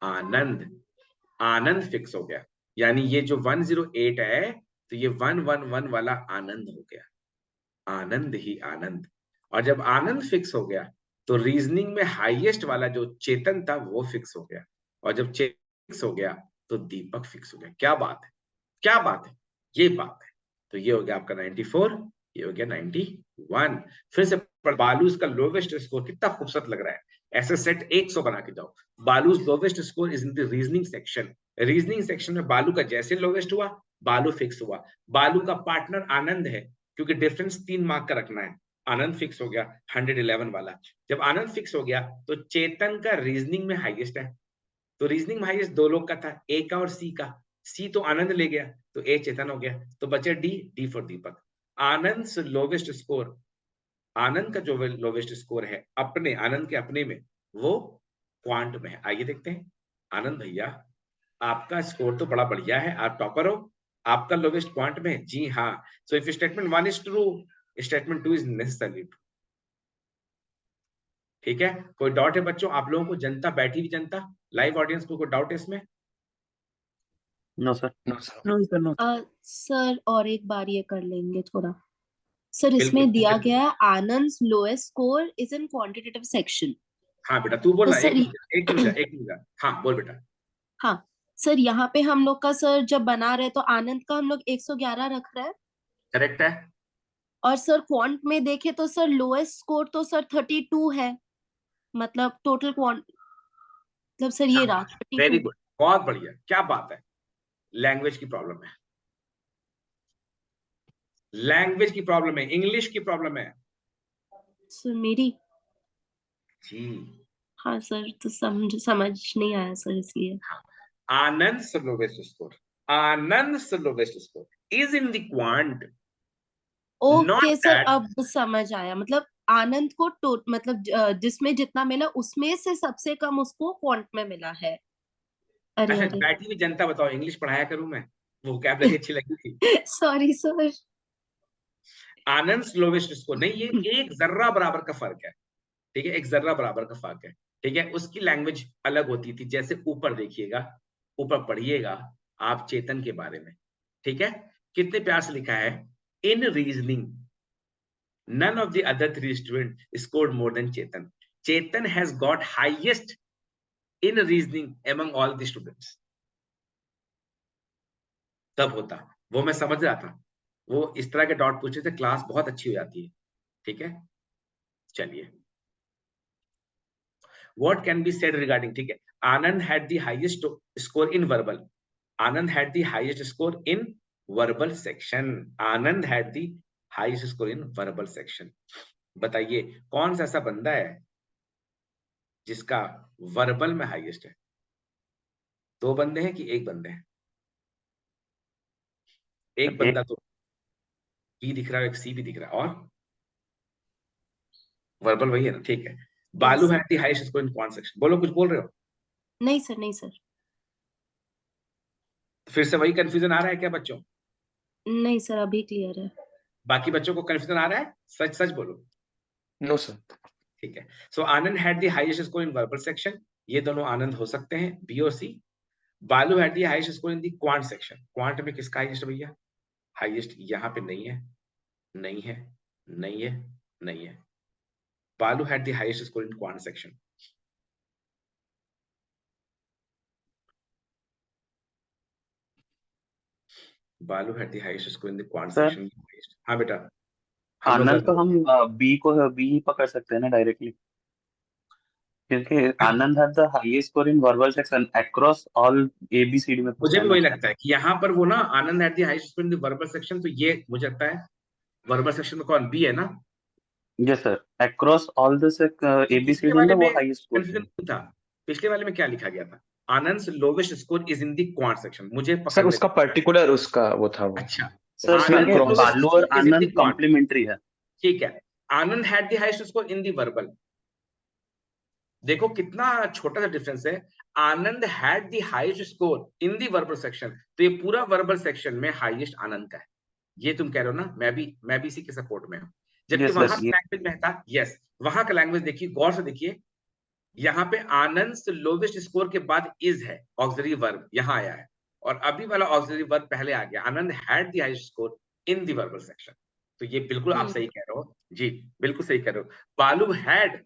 आनंद। आनंद फिक्स हो गया, यानी ये जो 108 है तो ये 111 वाला आनंद हो गया। आनंद ही आनंद। और जब आनंद फिक्स हो गया तो रीजनिंग में हाईएस्ट वाला जो चेतन था वो फिक्स हो गया, और जब चेतन फिक्स हो गया तो दीपक फिक्स हो गया। क्या बात है, क्या बात है, ये बात है। तो ये हो गया आपका 94, ये हो गया 91। फिर से बालू इसका लोवेस्ट स्कोर, कितना खूबसूरत लग रहा है। ऐसे सेट 100 बना के जाओ। Balu's lowest score is in the reasoning section. Reasoning section में बालू का जैसे लोवेस्ट हुआ, बालू फिक्स हुआ। बालू का पार्टनर आनंद है, क्योंकि डिफरेंस 3 मार्क का रखना है। आनंद फिक्स हो गया 111 वाला। जब आनंद फिक्स हो गया तो चेतन का रीजनिंग में हाईएस्ट है। तो रीजनिंग में हाईएस्ट दो लोग का था, ए का और सी का। सी तो आनंद ले गया, तो ए चेतन हो गया, तो बचे डी। डी फॉर दीपक। आनंद से लोवेस्ट स्कोर, आनंद का जो लोवेस्ट स्कोर है अपने, आनंद के अपने में, वो क्वांट में है। आइए देखते हैं। आनंद भैया, आपका स्कोर तो बड़ा बढ़िया है, आप टॉपर हो। आपका लोवेस्ट क्वांट में है? जी हाँ। So if statement 1 is true, statement 2 is necessarily true. ठीक है, कोई डाउट है बच्चों? आप लोगों को, जनता, बैठी हुई जनता, लाइव ऑडियंस को कोई डाउट है इसमें? No sir. No sir, no. Sir और एक बार ये कर लेंगे थोड़ा। सर इसमें बिल्कुल, दिया बिल्कुल। गया है Anand lowest score is in quantitative section. हाँ बेटा, तू बोल तो ना, सर एक मिनट। हाँ बोल बेटा। हाँ सर, यहाँ पे हम लोग का सर जब बना रहे तो आनंद का हम लोग 111 रख रहे हैं। करेक्ट है। और सर क्वांट में देखे तो सर लोएस्ट स्कोर तो सर 32 है, मतलब टोटल क्वांट, मतलब सर ये रहा वेरी 32। गुड, बहुत बढ़िया, क्या बात है। लैंग्वेज की प्रॉब्लम है, लैंग्वेज की प्रॉब्लम है, इंग्लिश की प्रॉब्लम है सर मेरी, जी। हाँ सर, तो समझ नहीं आया सर, इसलिए। आनंद से लोवेस्ट स्कोर, आनंद से lowest score is in the quant, not okay sir, that. अब समझ आया। मतलब आनंद को मतलब जिसमें जितना मिला उसमें से सबसे कम उसको क्वांट में मिला है। अरे अच्छा, अरे बैठी हुई जनता बताओ, इंग्लिश पढ़ाया करूं मैं? वो कैबलरी अच्छी लगी थी। Sorry sir. Anand lowest score नहीं, ये एक जर्रा बराबर का फर्क है। ठीक है, एक जर्रा बराबर का फर्क है। ठीक है, उसकी लैंग्वेज अलग होती थी। जैसे ऊपर देखिएगा, ऊपर पढ़िएगा आप चेतन के बारे में। ठीक है, कितने प्यार से लिखा है, इन reasoning none of the other 3 students scored more than Chetan. Chetan has got highest in reasoning among all the students. तब होता, वो मैं समझ रहा था, वो इस तरह के डॉट पूछे थे, क्लास बहुत अच्छी हो जाती है। ठीक है, चलिए। What can be said regarding, ठीक है, Anand had the highest score in verbal. Anand had the highest score in verbal section. Anand had the highest score in verbal section. बताइए कौन सा ऐसा बंदा है जिसका वर्बल में हाईएस्ट है? 2 बंदे हैं कि 1 बंदे हैं? एक बंदा तो बी दिख रहा है, एक सी भी दिख रहा है, और वर्बल वही है ना? ठीक है। Balu had the highest score इन कौन सेक्शन? बोलो, कुछ बोल रहे हो? नहीं सर, नहीं सर, फिर से वही कंफ्यूजन आ रहा है क्या बच्चों? नहीं सर, अभी क्लियर है। बाकी बच्चों को कंफ्यूजन आ रहा है? सच सच बोलो। No sir. ठीक है। So Anand had the highest score in verbal section. ये दोनों आनंद हो सकते हैं, बी और सी। बालू had the highest score in the quant section. Quant में किसका हाईएस्ट भैया? हाईएस्ट यहाँ पे नहीं है, नहीं है, नहीं है, नहीं है। Balu had the highest score in quant section. Balu had the highest score in the quant sir section. हाँ बेटा, हम लोग आनंद तो हम बी को बी ही पकड़ सकते हैं ना डायरेक्टली, क्योंकि Anand had the highest score in verbal section across all ABCD में मुझे पूछा भी है वही ना। लगता है कि यहाँ पर वो ना Anand had the highest score in the verbal section, तो ये मुझे लगता है वर्बल सेक्शन में कौन? बी है ना? Yes sir, across all the तो पिछले एबीसीडी वाले में वो में हाईएस्ट स्कोर कंफ्यूजन है। नहीं था। पिछले वाले में क्या लिखा गया था? Anand lowest score is in the quant section. मुझे सर पकड़ने उसका दो। पर्टिकुलर उसका वो था वो। अच्छा, सर आनंद क्योंकि क्रॉस। लोवेस्ट बालू और score is in the Anand quant. Complementary है। ठीक है। Anand had the highest score in the verbal. देखो कितना छोटा सा डिफरेंस है। Anand had the highest score in the verbal section, तो ये पूरा वर्बल सेक्शन में हाईएस्ट आनंद का है। ये तुम कह रहे हो ना, मैं भी इसी के सपोर्ट में हूं। जबकि यस वहां सर, का लैंग्वेज में था, यस, वहां का लैंग्वेज देखिए, गौर से देखिए। यहाँ पे आनंद लोवेस्ट स्कोर के बाद इज है, ऑक्सिलरी वर्ब यहाँ आया है, और अभी वाला ऑक्सिलरी वर्ब पहले आ गया। Anand had the highest score in the verbal section. तो ये बिल्कुल आप सही कह रहे हो जी, बिल्कुल सही कह रहे हो। Balu had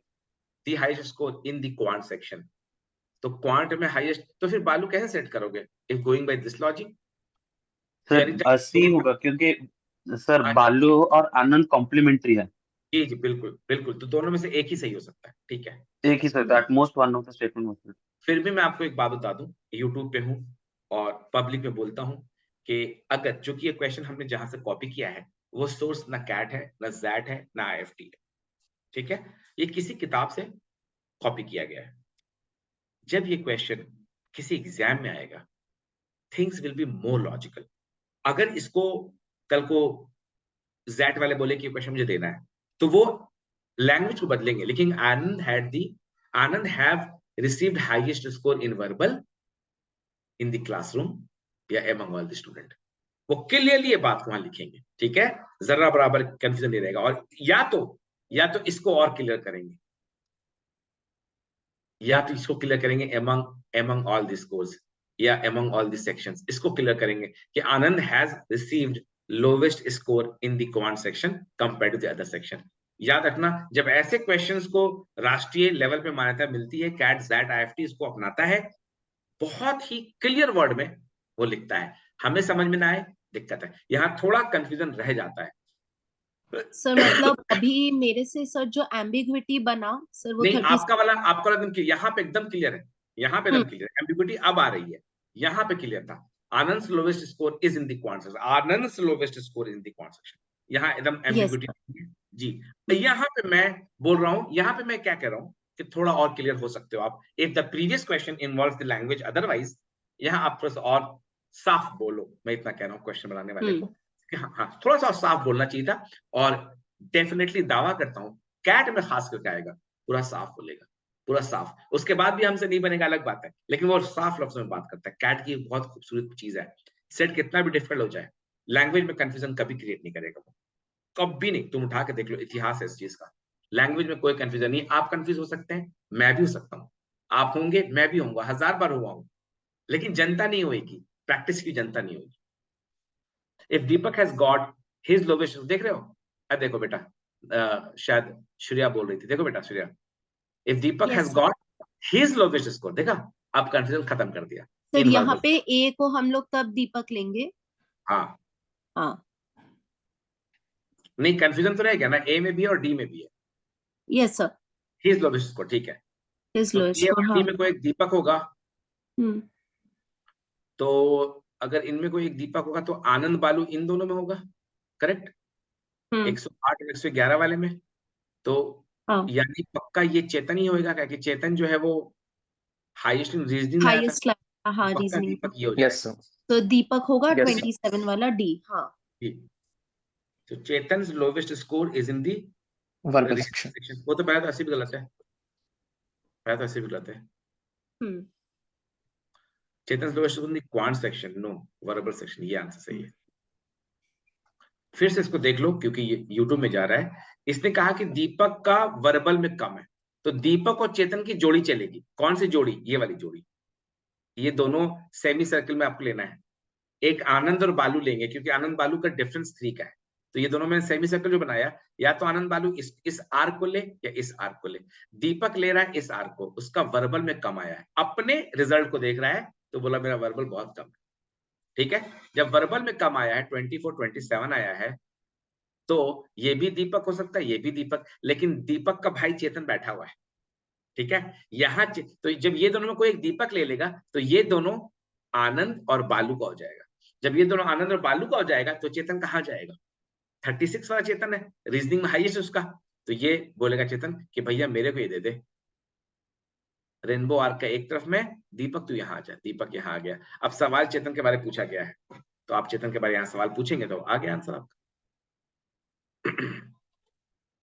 the highest score in the quant section. तो क्वांट में हाईएस्ट, तो फिर बालू कैसे सेट करोगे if going by this logic? Sir C होगा क्योंकि सर बालू और आनंद कॉम्प्लीमेंट्री है। जी जी, बिल्कुल बिल्कुल, तो दोनों में से एक ही सही हो सकता है। ठीक है। एक ही sir, at most one of the statement must. फिर भी मैं आपको एक बात बता दूं, यूट्यूब पे हूं और पब्लिक में बोलता हूं कि अगर, जो कि ये क्वेश्चन हमने जहां से कॉपी किया है, वो सोर्स ना कैट है, ना जैट है, ना आईएफटी है। ठीक है, ये किसी किताब से कॉपी किया गया है। जब ये क्वेश्चन किसी एग्जाम में आएगा, things will be more logical. अगर इसको कल को जैट वाले बोले कि क्वेश्चन मुझे देना है, तो वो लैंग्वेज को बदलेंगे, लेकिन Anand have received highest score in verbal in the classroom या एमंग ऑल द स्टूडेंट। वो क्लियरली ये बात वहां लिखेंगे। ठीक है, जरा बराबर कंफ्यूजन नहीं रहेगा। और या तो इसको और क्लियर करेंगे, या तो इसको क्लियर करेंगे एमंग ऑल द स्कोर्स, या एमंग ऑल द सेक्शंस। इसको क्लियर करेंगे कि Anand has received lowest score in the quant section compare to the other section. याद रखना, जब ऐसे क्वेश्चंस को राष्ट्रीय लेवल पे मान्यता मिलती है, कैट जैट आईएफटी इसको अपनाता है, बहुत ही क्लियर वर्ड में वो लिखता है। हमें समझ में ना आए, दिक्कत है। यहाँ थोड़ा कंफ्यूजन रह जाता है। सर मतलब अभी मेरे से सर जो एम्बिग्विटी बना सर वो नहीं, 30। आपका वाला एकदम क्लियर, यहाँ पे एकदम क्लियर है। यहाँ पे एकदम क्लियर, एम्बिग्विटी अब आ रही है। यहाँ पे क्लियर था, Anand lowest score is in the quant section, Anand lowest score in the quant section. यहाँ एकदम यस एम्बिग्विटी है जी। यहाँ पे मैं बोल रहा हूँ, यहाँ पे मैं क्या कह रहा हूँ कि थोड़ा और क्लियर हो सकते हो आप। If the previous question involves the language otherwise, यहाँ आप थोड़ा सा और साफ बोलो। मैं इतना कह रहा हूँ क्वेश्चन बनाने वाले को कि हाँ, थोड़ा सा साफ बोलना चाहिए था। और डेफिनेटली दावा करता हूँ कैट में खास करके आएगा, पूरा साफ बोलेगा, पूरा साफ। उसके बाद भी हमसे नहीं बनेगा, अलग बात है, लेकिन वो साफ लफ्जों में बात करता है। कैट की बहुत खूबसूरत चीज है। सेट कितना भी डिफिकल्ट हो जाए, लैंग्वेज में कंफ्यूजन कभी क्रिएट नहीं करेगा वो, कभी नहीं। तुम उठा के देख लो, इतिहास है इस चीज का। लैंग्वेज में कोई कंफ्यूजन नहीं। आप कंफ्यूज हो सकते हैं, मैं भी हो सकता हूँ, आप होंगे, मैं भी होऊंगा, 1000 बार हुआ हूं, लेकिन जनता नहीं होगी, प्रैक्टिस की जनता नहीं होगी। If Deepak has got his lowest, देख रहे हो? अब देखो बेटा, शायद श्रेया बोल रही थी, देखो बेटा Shreya, if Deepak has got his lowest score, देखा, अब कंफ्यूजन खत्म कर दिया। सर यहाँ पे ए को हम लोग तब दीपक लेंगे। हाँ हाँ, नहीं, कंफ्यूजन तो रह गया ना, ए में भी है और डी में भी है। Yes sir, his lowest score, ठीक है। हिज तो लोवेस्ट ए स्कोर। और डी में कोई एक दीपक होगा, तो अगर इनमें कोई एक दीपक होगा तो आनंद बालू इन दोनों में होगा, करेक्ट? 108 और 111 वाले में। तो हाँ यानी पक्का ये चेतन ही होएगा, क्या कि चेतन जो है वो हाईएस्ट इन रीजनिंग लाया था, हाईएस्ट हाँ पक्का रीजनिंग दीपक ये हो जाएगा। Yes sir. तो दीपक होगा Yes. 27 वाला डी। हाँ जी। तो Chetan's lowest score is in the verbal section. Section. वो तो पहला तो 80 भी गलत है, पहला तो 80 भी गलत है। Hmm Chetan lowest in the quant section, no verbal section, ये आंसर सही है। फिर से इसको देख लो क्योंकि ये यूट्यूब में जा रहा है। इसने कहा कि दीपक का वर्बल में कम है, तो दीपक और चेतन की जोड़ी चलेगी। कौन सी जोड़ी? ये वाली जोड़ी। ये दोनों सेमी सर्कल में आपको लेना है। एक आनंद और बालू लेंगे क्योंकि आनंद बालू का डिफरेंस 3 का है। तो ये दोनों में सेमी सर्कल जो बनाया, या तो आनंद बालू इस आर्क को ले या इस आर्क को ले। दीपक ले रहा है इस आर्क को, उसका वर्बल में कम आया है। अपने रिजल्ट को देख रहा है तो बोला मेरा वर्बल बहुत कम है। ठीक है, जब वर्बल में कम आया है 24 27 आया है, तो ये भी दीपक हो सकता है, ये भी दीपक, लेकिन दीपक का भाई चेतन बैठा हुआ है। ठीक है, यहाँ तो जब ये दोनों में कोई एक दीपक ले लेगा तो ये दोनों आनंद और बालू का हो जाएगा। जब ये दोनों आनंद और बालू का हो जाएगा तो चेतन कहाँ जाएगा? 36 वाला चेतन है, रीजनिंग में हाईएस्ट उसका, तो ये बोलेगा चेतन कि भैया मेरे को ये दे दे। रेनबो आर्क का एक तरफ में, दीपक तू यहाँ आ जा। दीपक यहाँ आ गया। अब सवाल चेतन के बारे में पूछा गया है, तो आप चेतन के बारे में यहाँ सवाल पूछेंगे तो आ गया आंसर आपका।